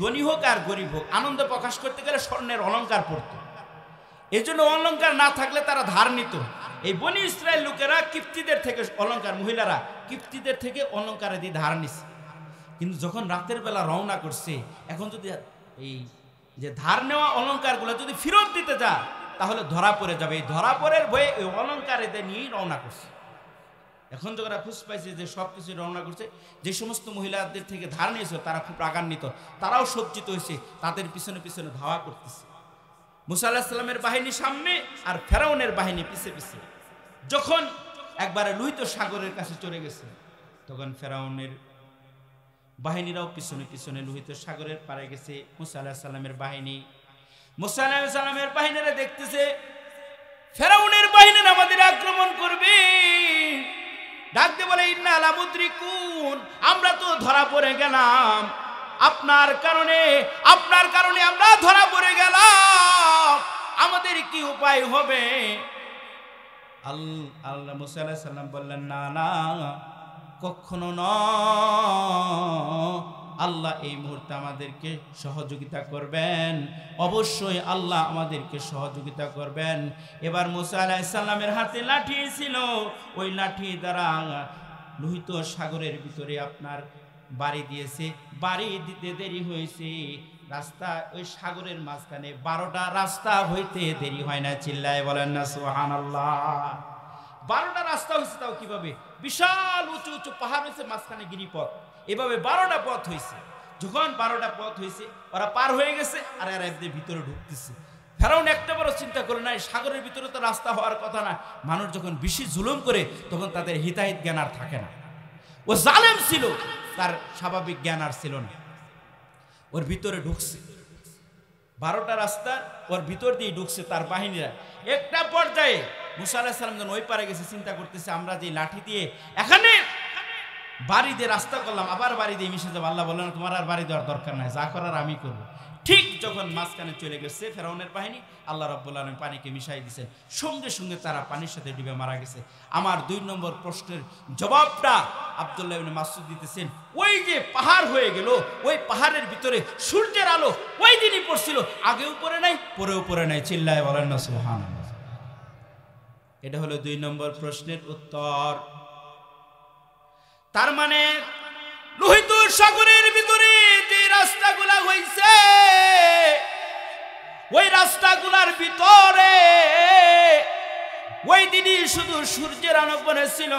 ধনী হোক আর গরিব হোক, আনন্দ প্রকাশ করতে গেলে স্বর্ণের অলংকার পড়তো। এই জন্য অলংকার না থাকলে তারা ধার নিত। এই বনি ইসরায়েল লোকেরা কিপ্তিদের থেকে অলংকার, মহিলারা কিপ্তিদের থেকে অলংকার দিয়ে ধার নিছে। কিন্তু যখন রাতের বেলা রওনা করছে, এখন যদি এই যে ধার নেওয়া অলংকারগুলো যদি ফেরত দিতে যা, তাহলে ধরা পড়ে যাবে। এই ধরা পড়ের ভয়ে ওই অলংকার এদের নিয়েই রওনা করছে। এখন যখন খুঁজ পাইছে যে সব কিছু রওনা করছে, যে সমস্ত মহিলাদের থেকে ধার নিয়েছিল তারা খুব রাগান্বিত, তারাও সজ্জিত হয়েছে, তাদের পিছনে পিছনে ধাওয়া করতেছে। মুসা আলাইহিস সালামের বাহিনী সামনে আর ফেরাউনের বাহিনী পিছে পিছে। যখন একবারে লোহিত সাগরের কাছে চলে গেছে, তখন ফেরাউনের বাহিনীরাও পিছনে পিছনে লোহিত সাগরের পারে গেছে। মুসা আলাইহিস সালামের বাহিনী, মুসা আলাইহিস সালামের বাহিনীরা দেখতেছে ফেরাউনের বাহিনী আমাদের আক্রমণ করবে। ডাকতে বলে, ইন্না লামুদ্রিকুন, আমরা তো ধরা পড়ে গেলাম, আপনার কারণে আমরা ধরা পড়ে গেলাম, আমাদের কি উপায় হবে? আল্লাহ মুসা আলাইহিস সালাম বললেন, না না, কখনো নয়, আল্লাহ এই মুহূর্তে আমাদেরকে সহযোগিতা করবেন, অবশ্যই আল্লাহ আমাদেরকে সহযোগিতা করবেন। এবার মুসা আলাইহিস সালামের হাতে লাঠি ছিল, ওই লাঠি দ্বারা লোহিত সাগরের ভিতরে আপনার বাড়ি দিয়েছে। বাড়ি দিতে দেরি হয়েছে, রাস্তা ওই সাগরের মাঝখানে 12টা রাস্তা হইতে দেরি হয় না। চিল্লায় বলেন না সুবহানাল্লাহ। 12টা রাস্তা হয়েছে, তাও কিভাবে? বিশাল উঁচু উঁচু পাহাড় হয়েছে, মাঝখানে গিরিপথ, এভাবে 12টা পথ হয়েছে। যখন 12টা পথ হয়েছে, ওরা পার হয়ে গেছে, আর এরা এদের ভিতরে ঢুকতেছে। ফেরাউন একটা বড় চিন্তা করে নাই, সাগরের ভিতরে তো রাস্তা হওয়ার কথা না। মানুষ যখন বেশি জুলুম করে, তখন তাদের হিতাহিত জ্ঞান আর থাকে না। ও জালেম ছিল, তার স্বাভাবিক জ্ঞান আর ছিল না। ওর ভিতরে ঢুকছে 12টা রাস্তা, ওর ভিতর দিয়ে ঢুকছে তার বাহিনীরা। একটা পর্যায়ে মুসা আলাইহিস সালাম যখন ওই পারে গেছে, চিন্তা করতেছে, আমরা যে লাঠি দিয়ে এখানে বাড়ি দিয়ে রাস্তা করলাম, আবার বাড়ি দিয়ে মিশে যাবো। আল্লাহ বললেন, তোমার আর বাড়ি দেওয়ার দরকার নাই, যা করার আমি করবো। ঠিক যখন মাঝখানে চলে গেছে ফেরাউনের বাহিনী, আল্লাহ রাব্বুল আলামিন পানিকে মিশাই দিয়েছেন, সঙ্গে সঙ্গে তারা পানির সাথে ডুবে মারা গেছে। আমার 2 নম্বর প্রশ্নের জবাবটা আব্দুল্লাহ ইবনে মাসউদ দিতেছেন, ওই যে পাহাড় হয়ে গেল, ওই পাহাড়ের ভিতরে সূর্যের আলো ওই দিনই পড়ছিল, আগেও পড়ে নাই, পরেও পড়ে নাই। চিল্লায় বলেন না সুবহানাল্লাহ। এটা হলো 2 নম্বর প্রশ্নের উত্তর। তার মানে লোহিত সাগরের ভিতরে যে রাস্তাগুলা হইছে, ওই রাস্তাগুলার ভিতরে ওই দিনই শুধু সূর্যের আলো পড়েছিল,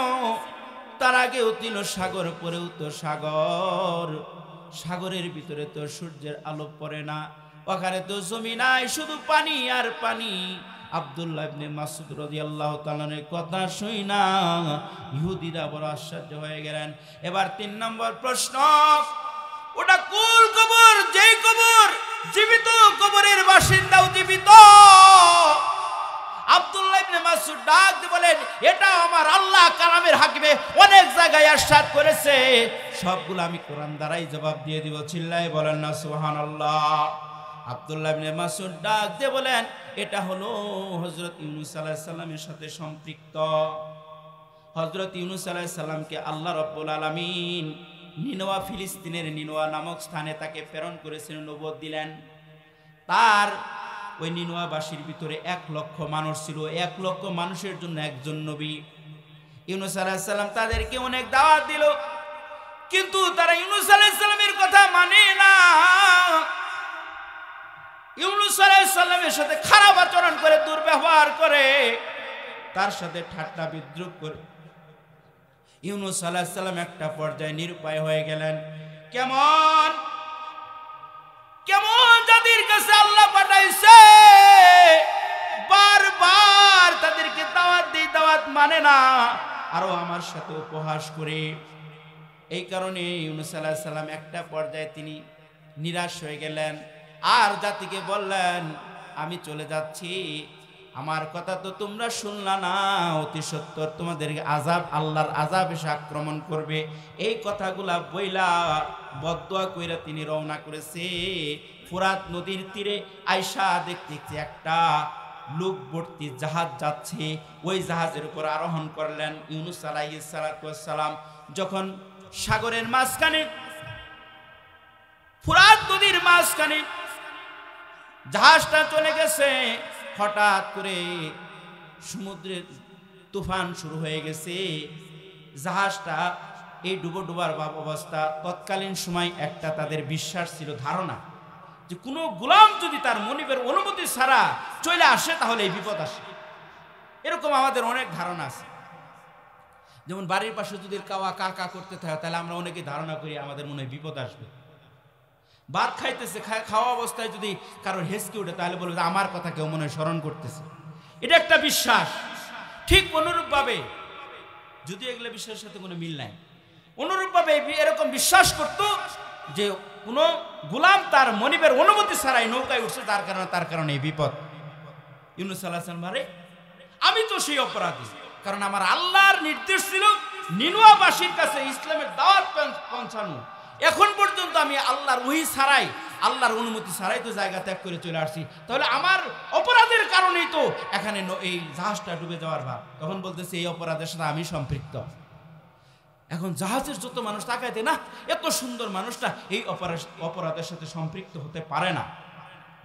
তার আগেও ছিল সাগর, পরেও তো সাগর। সাগরের ভিতরে তো সূর্যের আলো পড়ে না, ওখানে তো জমি নাই, শুধু পানি আর পানি। আব্দুল্লাহ ইবনে মাসউদ রাদিয়াল্লাহু তাআলার কথা শুনা ইহুদিরা বড় আশ্চর্য হয়ে গেলেন। এবার 3 নম্বর প্রশ্ন, ওটা কুল কবর, যেই কবর জীবিত, কবরের বাসিন্দাও জীবিত। আব্দুল্লাহ ইবনে মাসউদ ডাক দিয়ে বলেন, এটা আমার আল্লাহ কালামের হাকিমে অনেক জায়গায় ইরশাদ করেছে, সবগুলো আমি কোরআন দ্বারাই জবাব দিয়ে দিব। চিল্লায় বলেন না সুবহানাল্লাহ। আব্দুল্লাহ ইবনে মাসউদ ডাক দিয়ে বলেন, এটা হলো হযরত ইউনূস আলাইহিস সালামের সাথে সম্পৃক্ত। হযরত ইউনূস আলাইহিস সালামকে আল্লাহ রাব্বুল আলামিন নিনওয়া, ফিলিস্তিনের নিনওয়া নামক স্থানে তাকে প্রেরণ করেছেন, নবুয়ত দিলেন। তার ওই নিনওয়াবাসীর ভিতরে 1 লক্ষ মানুষ ছিল, 1 লক্ষ মানুষের জন্য একজন নবী। ইউনূস আলাইহিস সালাম তাদেরকে অনেক দাওয়াত দিল, কিন্তু তারা ইউনূস আলাইহিস সালামের কথা মানে না। ইউনূস আলাইহিস সালামের সাথে খারাপ আচরণ করে, দুর্ব্যবহার করে, তার সাথে ঠাট্টা বিদ্রূপ করে। ইউনূস আলাইহিস সালাম একটা পর্যায়ে নিরুপায় হয়ে গেলেন। কেমন কেমন জাতির কাছে আল্লাহ পাঠাইছে, বারবার তাদেরকে দাওয়াত দেই, দাওয়াত মানে না, আরো আমার সাথে উপহাস করে। এই কারণে ইউনূস আলাইহিস সালাম একটা পর্যায়ে তিনি নিরাশ হয়ে গেলেন, আর জাতিকে বললেন, আমি চলে যাচ্ছি, আমার কথা তো তোমরা শুনলা না, অতি সত্বর তোমাদেরকে আযাব, আল্লাহর আযাব এসে আক্রমণ করবে। এই কথাগুলা বইলা বদদুয়া কইরা তিনি রওনা করেছে। ফুরাত নদীর তীরে আয়সা দেখতে একটা লোক ভর্তি জাহাজ যাচ্ছে, ওই জাহাজের উপর আরোহণ করলেন ইউনূস আলাইহিস সালাতু ওয়াস সালাম। যখন সাগরের মাঝখানে, ফুরাত নদীর মাঝখানে জাহাজটা চলে গেছে, হঠাৎ করে সমুদ্রের তুফান শুরু হয়ে গেছে। জাহাজটা এই ডুবার ভাব অবস্থা। তৎকালীন সময় একটা তাদের বিশ্বাস ছিল, ধারণা, যে কোনো গোলাম যদি তার মনিবের অনুমতি ছাড়া চলে আসে তাহলে এই বিপদ আসে। এরকম আমাদের অনেক ধারণা আছে। যেমন বাড়ির পাশে যদি কাওয়া কাকা করতে থাকে, তাহলে আমরা অনেকে ধারণা করি আমাদের মনে হয় বিপদ আসবে। ভাত খাইতেছে, খাওয়া অবস্থায় যদি কারোর হেসকে উঠে, তাহলে বলবে আমার কথা কেউ মনে হয় স্মরণ করতেছে। এটা একটা বিশ্বাস। ঠিক অনুরূপভাবে, যদি এগুলো বিশ্বাসের সাথে কোনো মিল নাই, অনুরূপভাবে এরকম বিশ্বাস করত যে কোনো গোলাম তার মনিবের অনুমতি ছাড়াই নৌকায় উঠছে, তার কারণে এই বিপদ। ইউনূস আলাইহিস সালাম বলে, আমি তো সেই অপরাধী, কারণ আমার আল্লাহর নির্দেশ ছিল নিনুয়াবাসীর কাছে ইসলামের দাওয়াত পৌঁছানো। এখন পর্যন্ত আমি আল্লাহর ওহী ছাড়াই, আল্লাহর অনুমতি ছাড়াই তো জায়গা ত্যাগ করে চলে আসছি, তাহলে আমার অপরাধের কারণেই তো এখানে এই জাহাজটা ডুবে যাওয়ার ভাব। তখন বলতেছে এই অপরাধের সাথে আমি সম্পৃক্ত। এখন জাহাজের যত মানুষ তাকাইতে, না এত সুন্দর মানুষটা এই অপরাধের সাথে সম্পৃক্ত হতে পারে না।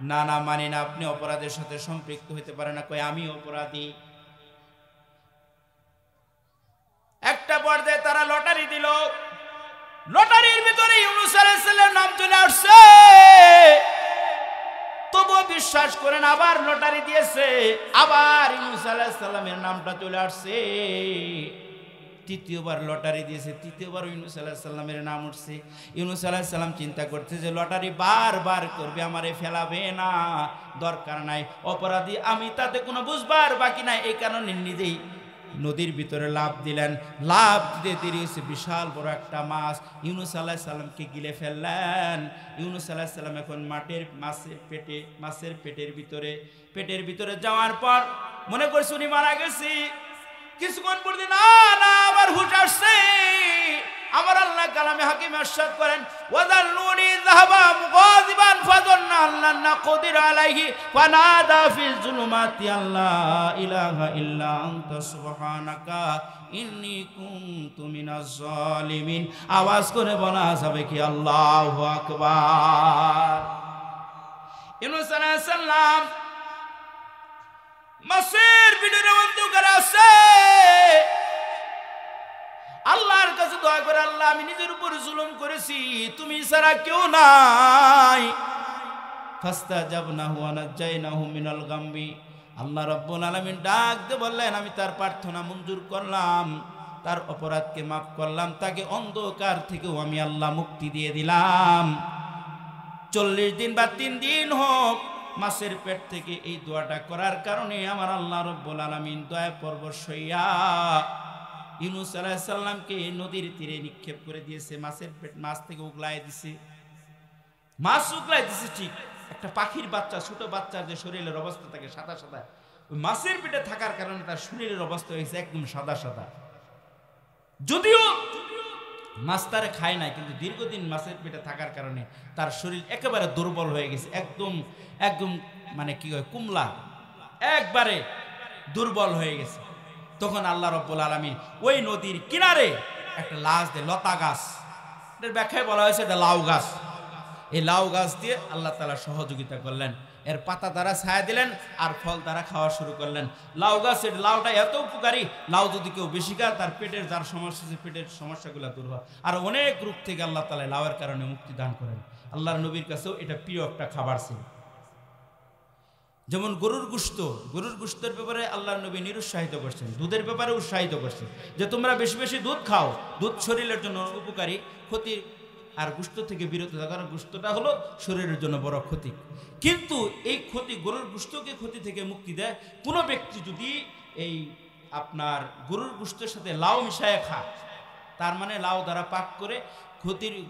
না না, মানি না, আপনি অপরাধের সাথে সম্পৃক্ত হতে পারে না। কই আমি অপরাধী। একটা পর্যায়ে তারা লটারি দিল, লটারির ভিতরে ইউনূস আলাইহিস সালামের নাম চলে আসছে। তবুও বিশ্বাস করেন, আবার লটারি দিয়েছে, আবার ইউনূস আলাইহিস সালামের নামটা চলে আসছে। তৃতীয়বার লটারি দিয়েছে, তৃতীয়বার ইউনূস আলাইহিস সালামের নাম উঠছে। ইউনূস আলাইহিস সালাম চিন্তা করতে যে লটারি বারবার করবে, আমারে ফেলাবে না, দরকার নাই, অপরাধী আমি, তাতে কোনো বুঝবার বাকি নাই। এই কারণে নিজেই নদীর ভিতরে লাফ দিলেন। লাফ দিতে দেরি হয়েছে, বিশাল বড় একটা মাছ ইউনূস আলাইহিস সালামকে গিলে ফেললেন। ইউনূস আলাইহিস সালাম এখন মাছের পেটের ভিতরে যাওয়ার পর মনে করছে উনি মারা গেছি। কিছুক্ষণ পরে না আবার হুঁশ আসছে। আমার আল্লাহ কালামে হাকিম ইরশাদ করেন, ওয়াযাল্লুনি যাহাবা মুগাযিবান ফাযান্না আল্লান নাকদির আলাইহি ফানাদা ফিল যুলুমাতি আল্লা ইলাহা ইল্লা আনতা সুবহানাকা ইন্নী কুনতু মিনাজ জালিমিন। আওয়াজ করে বলা যাবে কি আল্লাহু আকবার। ইউনূস আলাইহিস সালাম মাছের ভিতরে অন্ধকার আছে, আল্লাহর কাছে দোয়া করে, আল্লাহ আমি নিজের উপর জুলুম করেছি, তুমি ছাড়া কেউ নাই। ফাস্তাজাবনাহু ওয়া নাজ্জায়নাহু মিনাল গাম্মি। আল্লাহ রাব্বুল আলামিন ডাক দিয়ে বললেন, আমি তার প্রার্থনা মঞ্জুর করলাম, তার অপরাধকে মাফ করলাম, তাকে অন্ধকার থেকেও আমি আল্লাহ মুক্তি দিয়ে দিলাম। 40 দিন বা 3 দিন হোক মাছের পেট থেকে এই দোয়াটা করার কারণে আমার আল্লাহ রাব্বুল আলামিন দয়া পরবশ হইয়া ইউনূস আলাইহিস সালামকে নদীর তীরে নিক্ষেপ করে দিয়েছে। মাছ থেকে উগলায় দিছে। মাছ উগলায় দিছে ঠিক, একটা পাখির বাচ্চা, ছোট বাচ্চার যে শরীরের অবস্থা থাকে সাদা সাদা, ওই মাছের পেটে থাকার কারণে তার শরীরের অবস্থা হয়েছে একদম সাদা সাদা। যদিও মাছ তারে খায় না, কিন্তু দীর্ঘদিন মাছের পেটে থাকার কারণে তার শরীর একেবারে দুর্বল হয়ে গেছে, একদম মানে কি হয়, কুমলা, একবারে দুর্বল হয়ে গেছে। তখন আল্লাহ রাব্বুল আলামিন ওই নদীর কিনারে একটা লাশ দিয়ে, লতা গাছ, এটার ব্যাখ্যায় বলা হয়েছে এটা লাউ গাছ, এই লাউ গাছ দিয়ে আল্লাহ তাআলা সহযোগিতা করলেন, এর পাতা দ্বারা ছায়া দিলেন আর ফল দ্বারা খাওয়া শুরু করলেন। লাউ গাছের লাউটা এত উপকারী, লাউ যদি কেউ বেশি খায় তার পেটের যার সমস্যা আছে পেটের সমস্যাগুলো দূর হয়, আর অনেক রোগ থেকে আল্লাহ তাআলা লাউয়ের কারণে মুক্তি দান করেন। আল্লাহর নবীর কাছেও এটা প্রিয় একটা খাবার ছিল। যেমন গরুর গোশতের ব্যাপারে আল্লাহর নবী নিরুৎসাহিত করছেন, দুধের ব্যাপারে উৎসাহিত করছেন যে তোমরা বেশি বেশি দুধ খাও, দুধ শরীরের জন্য উপকারী, ক্ষতি আর গোশত থেকে বিরত থাকা, কারণ গোশতটা হলো শরীরের জন্য বড় ক্ষতি। কিন্তু এই ক্ষতি, গরুর গোশতকে ক্ষতি থেকে মুক্তি দেয়। কোনো ব্যক্তি যদি এই আপনার গরুর গোশতের সাথে লাউ মিশায় খায়, তার মানে লাউ দ্বারা পাক করে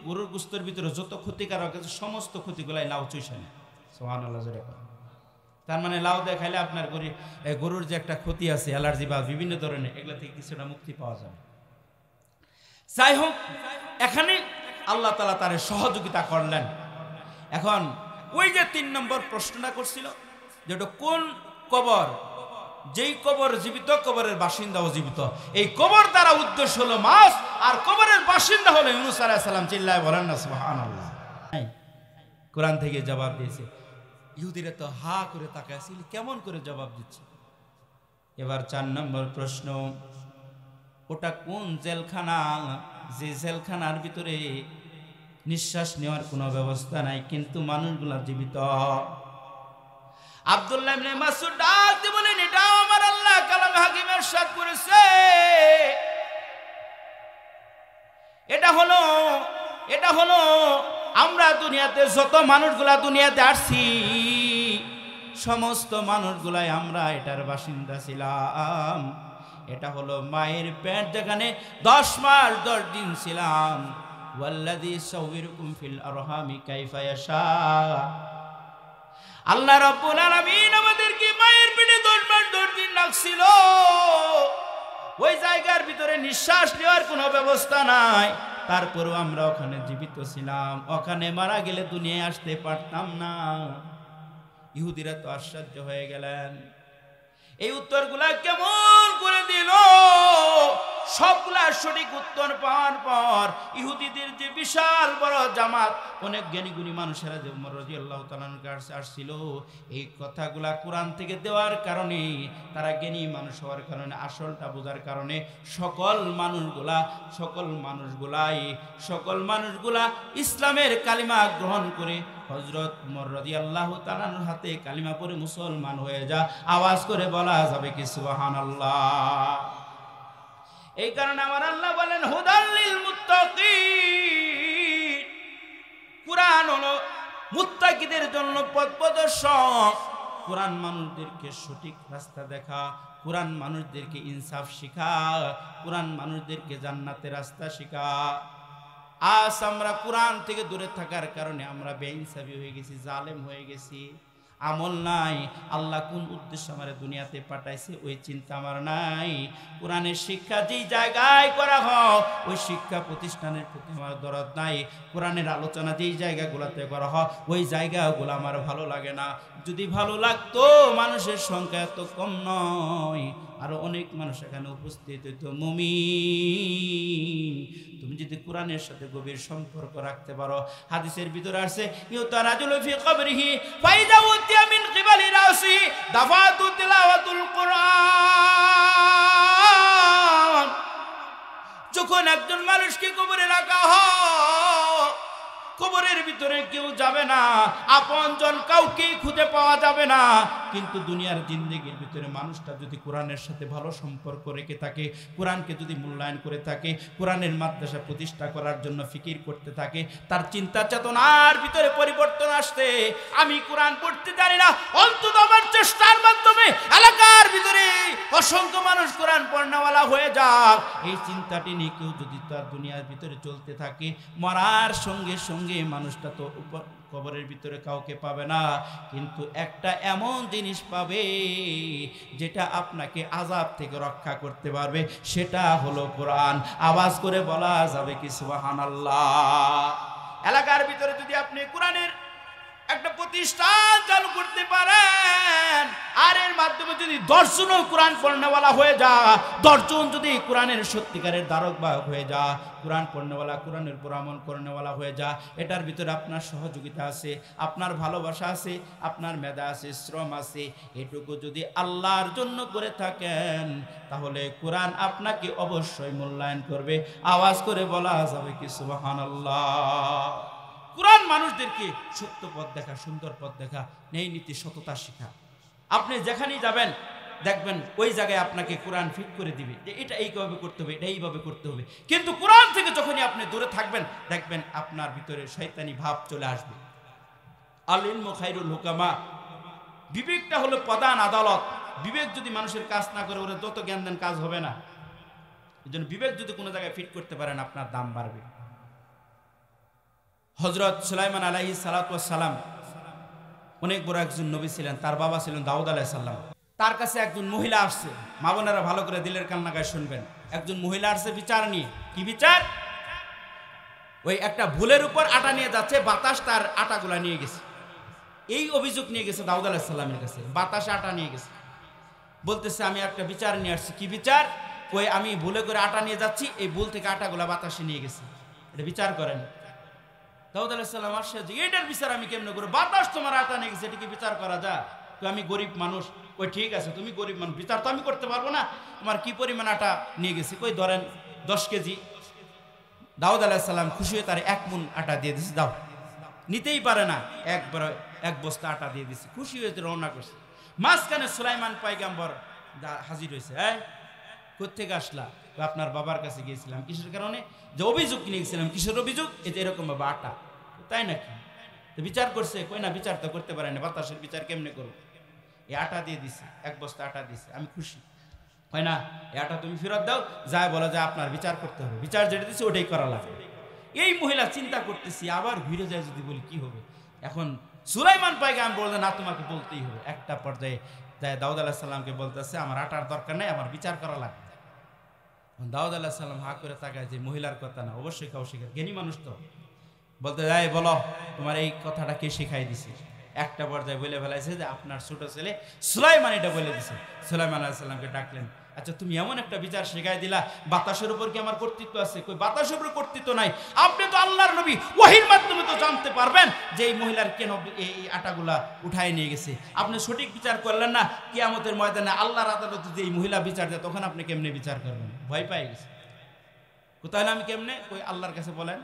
গরুর গোশতের ভিতরে যত ক্ষতিকারক আছে সমস্ত ক্ষতিগুলাই লাউ চুষে নেয়। সুবহানাল্লাহ। তার মানে লাউ দিয়ে খাইলে আপনার গরুর যে একটা ক্ষতি আছে, অ্যালার্জি বা বিভিন্ন ধরনের, এগুলো থেকে কিছুটা মুক্তি পাওয়া যাবে। যাই হোক, এখানে আল্লাহ তাআলা তার সহযোগিতা করলেন। এখন ওই যে 3 নম্বর প্রশ্নটা করছিল যেটা কোন কবর, যেই কবর জীবিত, কবরের বাসিন্দাও জীবিত, এই কবর দ্বারা উদ্দেশ্য হলো মাছ, আর কবরের বাসিন্দা হলো ইউনূস আলাইহিস সালাম। চিল্লায় বলেন না সুবহানাল্লাহ। কোরআন থেকে জবাব দিয়েছে। ইহুদিরা তো হা করে তাকায় ছিল, কেমন করে জবাব দিচ্ছে। এবার 4 নম্বর প্রশ্ন, ওটা কোন জেলখানা, যে জেলখানার ভিতরে নিঃশ্বাস নেওয়ার কোনো ব্যবস্থা নাই কিন্তু মানুষগুলা জীবিত। আব্দুল্লাহ ইবনে মাসউদ ডাক দিয়ে বলেন, এটা আমার আল্লাহ কালামে হাকিমে ইরশাদ করেছে, এটা হলো আমরা দুনিয়াতে যত মানুষগুলা দুনিয়াতে আসছি, সমস্ত মানুষগুলাই আমরা এটার বাসিন্দা ছিলাম। এটা হলো মায়ের পেট যেখানে 10 মাস 10 দিন ছিলাম। ওয়াল্লাযী সাউইরুকুম ফিল আরহামি কাইফা ইয়াশা। আল্লাহ রাব্বুল আলামিন আমাদেরকে মায়ের পেটে 10 মাস 10 দিন রাখছিল। ওই জায়গার ভিতরে নিঃশ্বাস নেওয়ার কোনো ব্যবস্থা নাই, তারপরেও আমরা ওখানে জীবিত ছিলাম। ওখানে মারা গেলে দুনিয়ায় আসতে পারতাম না। ইহুদিরা তো আশ্চর্য হয়ে গেলেন, এই উত্তরগুলা কেমন করে দিল। সবগুলা সঠিক উত্তর পাওয়ার পর ইহুদিদের যে বিশাল বড় জামাত, অনেক জ্ঞানী গুণী মানুষেরা যে ওমর রাদিয়াল্লাহু তাআলার কাছে আসছিল, এই কথাগুলা কোরআন থেকে দেওয়ার কারণে, তারা জ্ঞানী মানুষ হওয়ার কারণে, আসলটা বোঝার কারণে সকল মানুষগুলা ইসলামের কালিমা গ্রহণ করে হযরত ওমর রাদিয়াল্লাহু তাআলার হাতে কালিমা পড়ে মুসলমান হয়ে যা। আওয়াজ করে বলা যাবে কি সুবহানাল্লাহ। এই কারণে আমার আল্লাহ বলেন, হুদাল লিল মুত্তাকিন, কুরআন হলো মুত্তাকিদের জন্য পথ প্রদর্শক। কুরআন মানুষদেরকে সঠিক রাস্তা দেখা, কুরআন মানুষদেরকে ইনসাফ শিখা, কুরআন মানুষদেরকে জান্নাতের রাস্তা শিখা। আজ আমরা কুরআন থেকে দূরে থাকার কারণে আমরা বেইনসাফি হয়ে গেছি, জালেম হয়ে গেছি। আমল নাই। আল্লাহ কোন উদ্দেশ্য আমার দুনিয়াতে পাঠাইছে ওই চিন্তা আমার নাই। কোরআনের শিক্ষা যেই জায়গায় করা হয় ওই শিক্ষা প্রতিষ্ঠানের প্রতি আমার দরদ নাই। কোরআনের আলোচনা যেই জায়গাগুলোতে করা হয় ওই জায়গাগুলো আমার ভালো লাগে না। যদি ভালো লাগতো, মানুষের সংখ্যা এত কম নয়, আরো অনেক মানুষ এখানে উপস্থিত হইতো। মুমিন, তুমি যদি কোরআনের সাথে গভীর সম্পর্ক রাখতে পারো, হাদিসের ভিতরে আছে ইউতারাজুলু ফি কবরিহি ফাইদা উতিয়া মিন কিবালি রাসি দাফাতু তিলাওয়াতুল কুরআন। যখন একজন মানুষকে কবরে রাখা হয়, কবরের ভিতরে কেউ যাবে না, আপনজন কাউকে খুঁজে পাওয়া যাবে না। কিন্তু দুনিয়ার জিন্দেগির ভিতরে মানুষটা যদি কোরআনের সাথে ভালো সম্পর্ক রেখে থাকে, কোরআনকে যদি মূল্যায়ন করে থাকে, কোরআনের মাদ্রাসা প্রতিষ্ঠা করার জন্য ফিকির করতে থাকে, তার চিন্তা চেতনার ভিতরে পরিবর্তন আসতে। আমি কোরআন পড়তে জানি না, অন্তত আমার চেষ্টার মাধ্যমে এলাকার ভিতরে অসংখ্য মানুষ কোরআন পড়নেওয়ালা হয়ে যাক, এই চিন্তাটি নিয়ে কেউ যদি তার দুনিয়ার ভিতরে চলতে থাকে, মরার সঙ্গে সঙ্গে মানুষটা তো কবরের ভিতরে কাউকে পাবে না, কিন্তু একটা এমন জিনিস পাবে যেটা আপনাকে আযাব থেকে রক্ষা করতে পারবে, সেটা হলো কোরআন। আওয়াজ করে বলা যাবে কি সুবহানাল্লাহ। এলাকার ভিতরে যদি আপনি কোরআনের একটা প্রতিষ্ঠান চালু করতে পারেন, আর এর মাধ্যমে যদি 10 জনও কোরআন পড়নেওয়ালা হয়ে যা, 10 জন যদি কোরআনের সত্যিকারের ধারক বাহক হয়ে যা, কোরআন পড়নেওয়ালা, কোরআনের উপর আমল করেনেওয়ালা হয়ে যা, এটার ভিতরে আপনার সহযোগিতা আছে, আপনার ভালোবাসা আছে, আপনার মেধা আছে, শ্রম আছে, এটুকু যদি আল্লাহর জন্য করে থাকেন, তাহলে কোরআন আপনাকে অবশ্যই মূল্যায়ন করবে। আওয়াজ করে বলা যাবে কি সুবহানাল্লাহ। কোরআন মানুষদেরকে সত্য পথ দেখা, সুন্দর পথ দেখা, ন্যায় নীতি, সততা শিখা। আপনি যেখানেই যাবেন দেখবেন ওই জায়গায় আপনাকে কোরআন ফিট করে দিবে যে এটা এইভাবে করতে হবে, এটা এইভাবে করতে হবে। কিন্তু কোরআন থেকে যখনই আপনি দূরে থাকবেন দেখবেন আপনার ভিতরে শয়তানি ভাব চলে আসবে। আল ইলমু খায়রুল হুকামা, বিবেকটা হলো প্রধান আদালত। বিবেক যদি মানুষের কাজ না করে, ওরা যত জ্ঞান দেন কাজ হবে না। এজন্য বিবেক যদি কোনো জায়গায় ফিট করতে পারেন আপনার দাম বাড়বে। হযরত সুলাইমান আলাইহিস সালাতু ওয়াস সালাম অনেক বড় একজন নবী ছিলেন। তার বাবা ছিলেন দাউদ আলাইহিস সালাম। তার কাছে একজন মহিলা আসছে, মা বোনেরা ভালো করে দিলের কান লাগায় শুনবেন। একজন মহিলা আসছে বিচার নিয়ে। কি বিচার? ওই একটা ভুলের উপর আটা নিয়ে যাচ্ছে, বাতাস তার আটাগুলা নিয়ে গেছে। এই অভিযোগ নিয়ে গেছে দাউদ আলাইহিস সালামের কাছে, বাতাসে আটা নিয়ে গেছে, বলতেছে আমি একটা বিচার নিয়ে আসছি। কি বিচার? কই আমি ভুলে করে আটা নিয়ে যাচ্ছি, এই ভুল থেকে আটাগুলা বাতাসে নিয়ে গেছে, এটা বিচার করেন। দাউদ আলাইহিস সালাম আসছে যে এটার বিচার আমি কেমনে করব? বাতাস তোমার আটা নিয়ে গেছে, এটা কি বিচার করা যায়? কই আমি গরিব মানুষ। কই ঠিক আছে, তুমি গরিব মানুষ, বিচার তো আমি করতে পারবো না, তোমার কি পরিমাণ আটা নিয়ে গেছে? কই ধরেন 10 কেজি। দাউদ আলাইহিস সালাম খুশি হয়ে তার 1 মুন আটা দিয়ে দিছে, দাও। নিতেই পারে না, একবার 1 বস্তা আটা দিয়ে দিছে, খুশি হয়ে রওনা করছে। মাঝখানে সুলাইমান পয়গম্বর হাজির হয়েছে। কোত্থেকে আসলা? আপনার বাবার কাছে গিয়েছিলাম। কিসের কারণে? যে অভিযোগ নিয়ে গেছিলাম। কিসের অভিযোগ? এই যে এরকম ভাবে আটা। তাই নাকি? তো বিচার করছে? কই না, বিচার তো করতে পারে না, বাতাসের বিচার কেমনে করবো? এই আটা দিয়ে দিছে, 1 বস্তা আটা দিছে, আমি খুশি। হয় না, এই আটা তুমি ফেরত দাও, যায় বলা যায় আপনার বিচার করতে হবে, বিচার যেটা দিচ্ছে ওটাই করা লাগবে। এই মহিলা চিন্তা করতেছি, আবার ঘুরে যায় যদি বলি কি হবে। এখন সুলাইমান পয়গম্বর বললেন না, তোমাকে বলতেই হবে। একটা পর্যায়ে যায় দাউদ আলাইহিস সালামকে বলতেছে আমার আটার দরকার নেই, আমার বিচার করা লাগবে। দাউদ আলাইহিস সালাম হা করে তাকায়, যে মহিলার কথা না, অবশ্যই কাউ শেখায়, জ্ঞানী মানুষ তো। বলতে যায় বলো তোমার এই কথাটা কে শিখাই দিছে? একটা পর্যায়ে বলে ফেলাইছে যে আপনার ছোট ছেলে সুলাইমান এটা বলে দিছে। সুলাইমান আলাইহিস সালামকে ডাকলেন, আচ্ছা তুমি এমন একটা বিচার শেখাই দিলা, বাতাসের উপর কি আমার কর্তৃত্ব আছে? কই বাতাসের উপর কর্তৃত্ব নাই, আপনি তো আল্লাহর নবী, ওহীর মাধ্যমে তো জানতে পারবেন যে এই মহিলার কেন এই আটাগুলা উঠায় নিয়ে গেছে। আপনি সঠিক বিচার করলেন না, কিয়ামতের ময়দানে আল্লাহর আদালতে যে এই মহিলা বিচার দেয়, তখন আপনি কেমনে বিচার করবেন? ভয় পাই গেছে। কোথায় আমি কেমনে? কই আল্লাহর কাছে বলেন।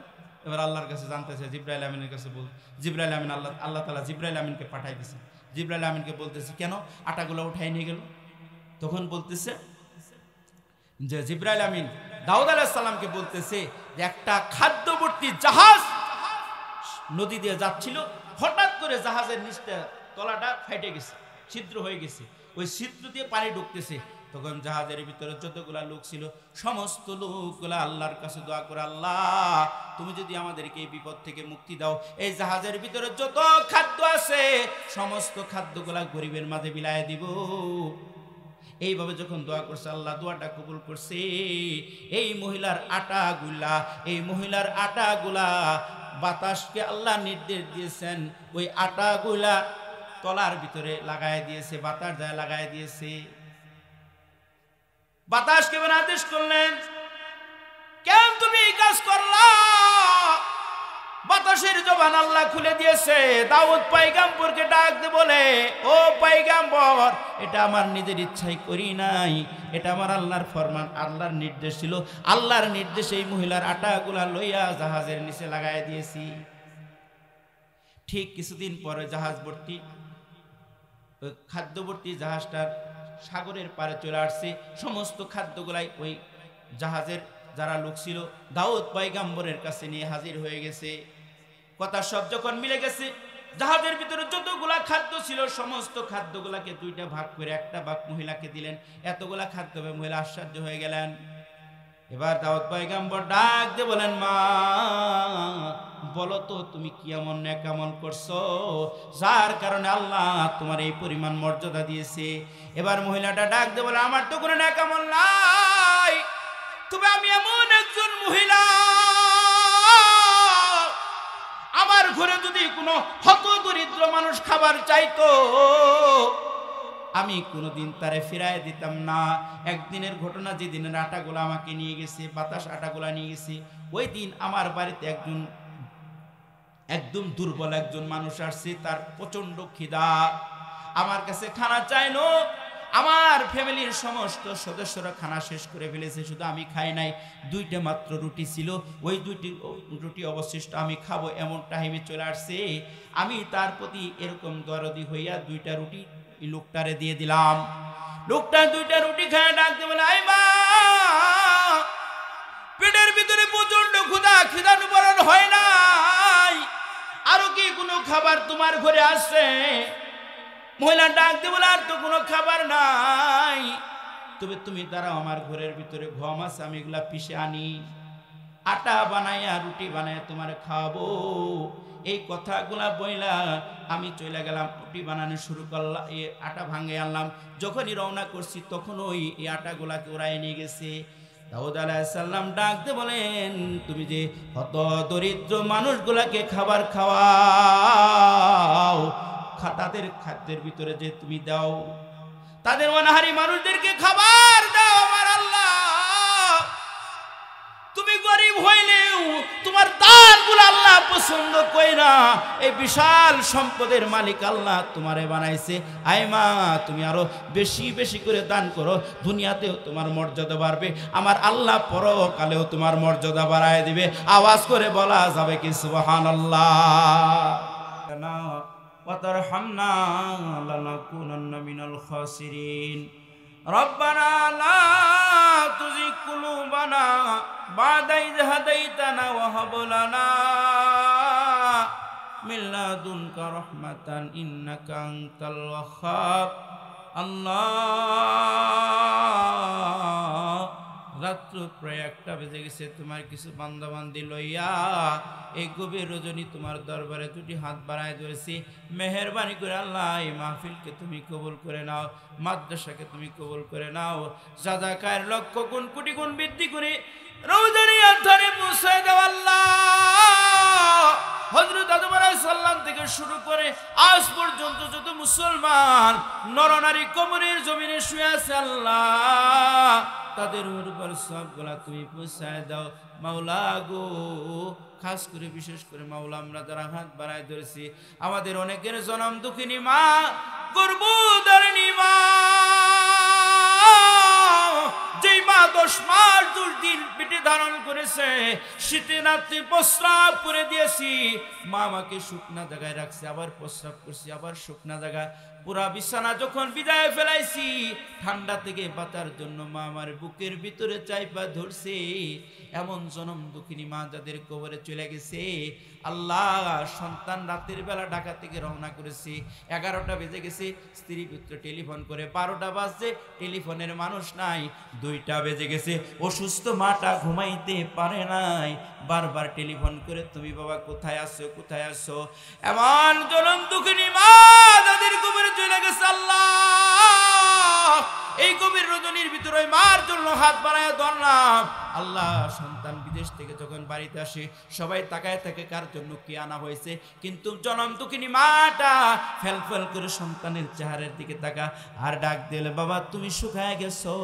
এবার আল্লাহর কাছে জানতেছে, জিবরাইল আমিনের কাছে বল। জিবরাইল আমিন আল্লাহ তাআলা জিবরাইল আমিনকে পাঠাই দিয়েছে। জিবরাইল আমিনকে বলতেছে কেন আটাগুলো উঠাই নিয়ে গেল? তখন বলতেছে যে জিবরাইল আমিন দাউদ আলাইহিস সালামকে বলতেছে যে একটা খাদ্যবর্তী জাহাজ নদী দিয়ে যাচ্ছিল, হঠাৎ করে জাহাজের নিচটা তলাটা ফেটে গেছে, ছিদ্র হয়ে গেছে, ওই ছিদ্র দিয়ে পানি ঢুকতেছে। তখন জাহাজের ভিতরে যতগুলা লোক ছিল সমস্ত লোকগুলা আল্লাহর কাছে দোয়া করে, আল্লাহ তুমি যদি আমাদেরকে এই বিপদ থেকে মুক্তি দাও, এই জাহাজের ভিতরে যত খাদ্য আছে সমস্ত খাদ্যগুলা গরিবের মাঝে বিলায় দিব। এইভাবে যখন দোয়া করছে, আল্লাহ দোয়াটা কবুল করছে। এই মহিলার আটাগুলা বাতাসকে আল্লাহ নির্দেশ দিয়েছেন, ওই আটাগুলা তলার ভিতরে লাগায় দিয়েছে, বাতাস যায় লাগায় দিয়েছে। বাতাসকে আদেশ করলেন, কেন তুমি এই কাজ করলা? বাতাসের জবান আল্লাহ খুলে দিয়েছে। দাউদ পয়গম্বরকে ডাক দিয়ে বলে, ও পয়গম্বর, এটা আমার নিজের ইচ্ছাই করি নাই, এটা আমার আল্লাহর ফরমান, আল্লাহর নির্দেশ ছিল। আল্লাহর নির্দেশে এই মহিলার আটাগুলা লইয়া জাহাজের নিচে লাগাই দিয়েছি। ঠিক কিছুদিন পরে জাহাজ ভর্তি খাদ্যবর্তী জাহাজটার সাগরের পারে চলে আসছে। সমস্ত খাদ্যগুলাই ওই জাহাজের যারা লোক ছিল দাউদ পয়গম্বরের কাছে নিয়ে হাজির হয়ে গেছে। কথা সব যখন মিলে গেছে, জাহাজের ভিতরে যতগুলা খাদ্য ছিল সমস্ত খাদ্যগুলাকে 2টা ভাগ করে একটা ভাগ মহিলাকে দিলেন। এতগুলা খাদ্য পেয়ে মহিলা আশ্চর্য হয়ে গেলেন। এবার দাউদ পয়গম্বর ডাক দিয়ে বলেন, মা বলো তো তুমি কি এমন নেক আমল করছো যার কারণে আল্লাহ তোমার এই পরিমাণ মর্যাদা দিয়েছে? এবার মহিলাটা ডাক দিয়ে বলে, আমার তো কোনো নেক আমল নাই, তবে আমি এমন একজন মহিলা, আমার ঘরে যদি কোনো হত দরিদ্র মানুষ খাবার চাইতো আমি কোনোদিন তারে ফিরায় দিতাম না। একদিনের ঘটনা, যে দিনের আটাগুলা আমাকে নিয়ে গেছে, বাতাস আটাগুলা নিয়ে গেছে, ওই দিন আমার বাড়িতে একদম দুর্বল একজন মানুষ আসছে, তার প্রচন্ড খিদা, আমার কাছে খানা চাইলো। আমার ফ্যামিলির সমস্ত সদস্যরা খানা শেষ করে ফেলেছে, শুধু আমি খাই নাই। 2টা মাত্র রুটি ছিল, ওই 2টি রুটি অবশিষ্ট আমি খাবো এমন টাইমে চলে আসছে। আমি তার প্রতি এরকম দরদি হইয়া 2টা রুটি লোকটারে দিয়ে দিলাম। লোকটা 2টা রুটি খায় ডাকতে বলে, আই মা, পেটের ভিতরে প্রচন্ড ক্ষুধা, খিদা নিবারণ হয় নাই, আরো কি কোনো খাবার তোমার ঘরে আসছে? মহিলা ডাক দিয়ে বলে, আর তো কোনো খাবার নাই, তবে তুমি দাঁড়াও, আমার ঘরের ভিতরে গম আছে, আমি এগুলা পিষে আনি, আটা বানাইয়া রুটি বানাইয়া তোমার খাওয়াবো। এই কথাগুলা বইলা আমি চলে গেলাম, রুটি বানানো শুরু করলাম, এই আটা ভাঙে আনলাম। যখনই রওনা করছি তখন ওই এই আটাগুলাকে ওরাই নিয়ে গেছে। দাউদ আলাইহিস সালাম ডাক দিয়ে বলেন, তুমি যে হত দরিদ্র মানুষগুলাকে খাবার খাওয়াও, তাদের খাদ্যের ভিতরে যে তুমি দাও, তাদের অনাহারী মানুষদেরকে খাবার দাও আমার আল্লাহ। তুমি গরিব হইলেও তোমার দানগুলো আল্লাহ পছন্দ কইরা এই বিশাল সম্পদের মালিক আল্লাহ তোমারে বানাইছে। আয় মা, তুমি আরো বেশি বেশি করে দান করো, দুনিয়াতেও তোমার মর্যাদা বাড়বে, আমার আল্লাহ পরকালেও তোমার মর্যাদা বাড়ায় দিবে। আওয়াজ করে বলা যাবে কি সুবহানাল্লাহ। ওয়াতারহামনা লানাকুনান্না মিনাল খাসিরিন। রব্বানা লা তুযিগ কুলুবানা বা'দা ইয হাদাইতানা ওয়া হাব লানা মিন লাদুনকা রাহমাতান ইন্নাকা আনতাল ওয়াহ্হাব। আল্লাহ, রাত্র প্রায় 1টা বেজে গেছে, তোমার কিছু বান্দাবান্দি লইয়া এই গভীর রজনী তোমার দরবারে দুটি হাত বাড়ায় ধরেছি। মেহেরবানি করে আল্লাহ এই মাহফিলকে তুমি কবুল করে নাও, মাদ্রাসাকে তুমি কবুল করে নাও। সাদাকার লক্ষ গুণ কোটি গুণ বৃদ্ধি করে রওজানিয়ার ধারে পৌঁছায় দাও আল্লাহ। হযরত আদম আলাইহিস সালাম থেকে শুরু করে আজ পর্যন্ত যত মুসলমান নরনারী কবরের জমিনে শুয়ে আছে আল্লাহ, তাদের উপর সবগুলা তুমি পৌঁছায় দাও মাওলা গো। খাস করে বিশেষ করে মাওলা আমরা যারা হাত বাড়ায় ধরেছি, আমাদের অনেকের জনম দুঃখিনী মা, গর্ভধারিণী মা, যেই মা 10 মাস 2 দিন পেটে ধারণ করেছে, শীতে রাত্রে প্রস্রাব করে দিয়েছি, মা আমাকে শুকনা জায়গায় রাখছে, আবার প্রস্রাব করছি, আবার শুকনা জায়গায়, পুরা বিছানা যখন বিদায় ফেলাইছি, ঠান্ডা থেকে বাঁচার জন্য মা আমার বুকের ভিতরে চাইপা ধরছে। এমন জনম দুঃখিনী মা যাদের কবরে চলে গেছে আল্লাহ, সন্তান রাতের বেলা ঢাকা থেকে রওনা করেছে, 11টা বেজে গেছে, স্ত্রী পুত্র টেলিফোন করে 12টা বাজছে, টেলিফোনের মানুষ নাই, 2টা বেজে গেছে, অসুস্থ মাটা ঘুমাইতে পারে নাই, বারবার টেলিফোন করে তুমি বাবা কোথায় আছো, কোথায় আছো। এমন জনম দুঃখিনী মা যাদের কবরে চলে গেছে আল্লাহ, এই গভীর রজনীর ভিতরে মার জন্য হাত বাড়ায় ধরলাম আল্লাহ। সন্তান বিদেশ থেকে যখন বাড়িতে আসে সবাই তাকায় থাকে কার জন্য কি আনা হয়েছে, কিন্তু জনম দুঃখিনী মাটা ফেল ফেল করে সন্তানের চেহারার দিকে তাকা আর ডাক দিলে বাবা তুমি শুকায় গেছো।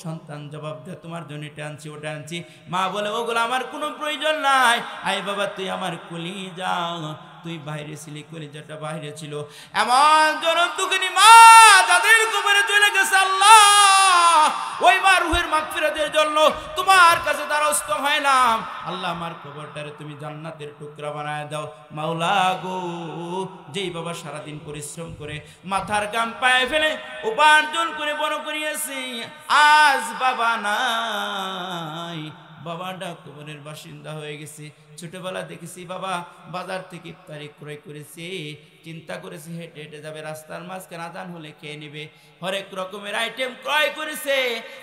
সন্তান জবাব দেয় তোমার জন্য এটা আনছি ওটা আনছি। মা বলে ওগুলো আমার কোনো প্রয়োজন নাই, আয় বাবা তুই আমার কলিজা, তুই বাইরে ছিলি, কলিজাটা বাইরে ছিল। এমন জনম দুঃখিনী মা যাদের কবরে চলে গেছে আল্লাহ, ওই মা রুহের মাগফিরাতের জন্য তোমার কাছে দ্বারস্থ হইলাম আল্লাহ, আমার কবরটারে তুমি জান্নাতের টুকরা বানায় দাও মাওলা গো। যেই বাবা সারাদিন পরিশ্রম করে মাথার গাম পায়ে ফেলে উপার্জন করে বড় করিয়েছে, আজ বাবা নাই, বাবাটা কবরের বাসিন্দা হয়ে গেছে। ছোটবেলা দেখেছি বাবা বাজার থেকে ইফতারি ক্রয় করেছে, চিন্তা করেছে হেঁটে হেঁটে যাবে, রাস্তার মাঝখানে আজান হলে খেয়ে নেবে, হরেক রকমের আইটেম ক্রয় করেছে,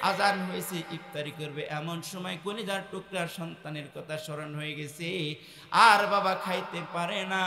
আজান হয়েছে ইফতারি করবে, এমন সময় কলিজার টুকরার সন্তানের কথা স্মরণ হয়ে গেছে, আর বাবা খাইতে পারে না,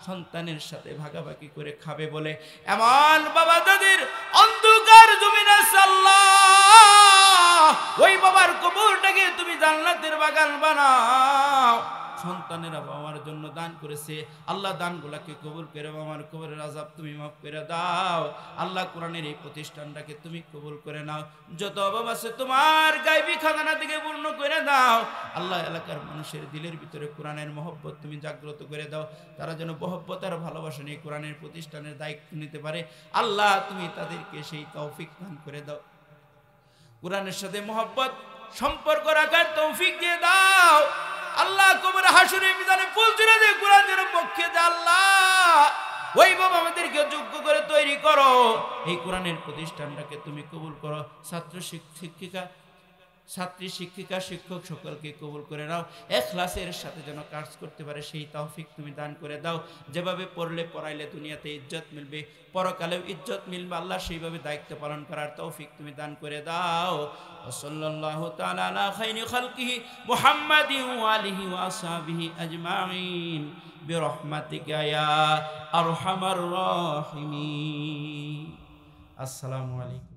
সন্তানের সাথে ভাগাভাগি করে খাবে বলে এমন বাবা দাদির অন্ধকার জমিনে আল্লাহ, ওই বাবার কবরটাকে তুমি জান্নাতের বাগান বানাও। সন্তানেরা বাবার জন্য দান করেছে আল্লাহ, দানগুলাকে কবুল করে আমার কবরের আযাব তুমি মাফ করে দাও আল্লাহ। কোরআনের এই প্রতিষ্ঠানটাকে তুমি কবুল করে নাও, যত অভাব আছে তোমার গায়বী খাজানা থেকে পূর্ণ করে দাও আল্লাহ। এলাকার মানুষের দিলের ভিতরে কোরআনের মহব্বত তুমি জাগ্রত করে দাও, তারা যেন মহব্বত আর ভালোবাসা নিয়ে কোরআনের প্রতিষ্ঠানের দায়িত্ব নিতে পারে আল্লাহ, তুমি তাদেরকে সেই তৌফিক দান করে দাও। কোরআনের সাথে মহব্বত সম্পর্ক রাখার তৌফিক দিয়ে দাও আল্লাহ। কবরে হাসরে মিজানে পৌঁছানো দে কোরআনের পক্ষে দে আল্লাহ। ওই বাবা আমাদেরকে যোগ্য করে তৈরি করো, এই কোরআনের প্রতিষ্ঠানটাকে তুমি কবুল করো। ছাত্রী শিক্ষিকা শিক্ষক সকলকে কবুল করে নাও, ইখলাসের সাথে যেন কাজ করতে পারে সেই তৌফিক তুমি দান করে দাও। যেভাবে পড়লে পড়াইলে দুনিয়াতে ইজ্জত মিলবে, পরকালেও ইজ্জত মিলবে আল্লাহ, সেইভাবে দায়িত্ব পালন করার তৌফিক তুমি দান করে দাও। সাল্লাল্লাহু তাআলা আলা খায়রি খালকিহি মুহাম্মাদিন ওয়া আলিহি ওয়া আসহাবিহি আজমাইন বিরহমাতিকা ইয়া আরহামার রাহিমিন। আসসালামু আলাইকুম।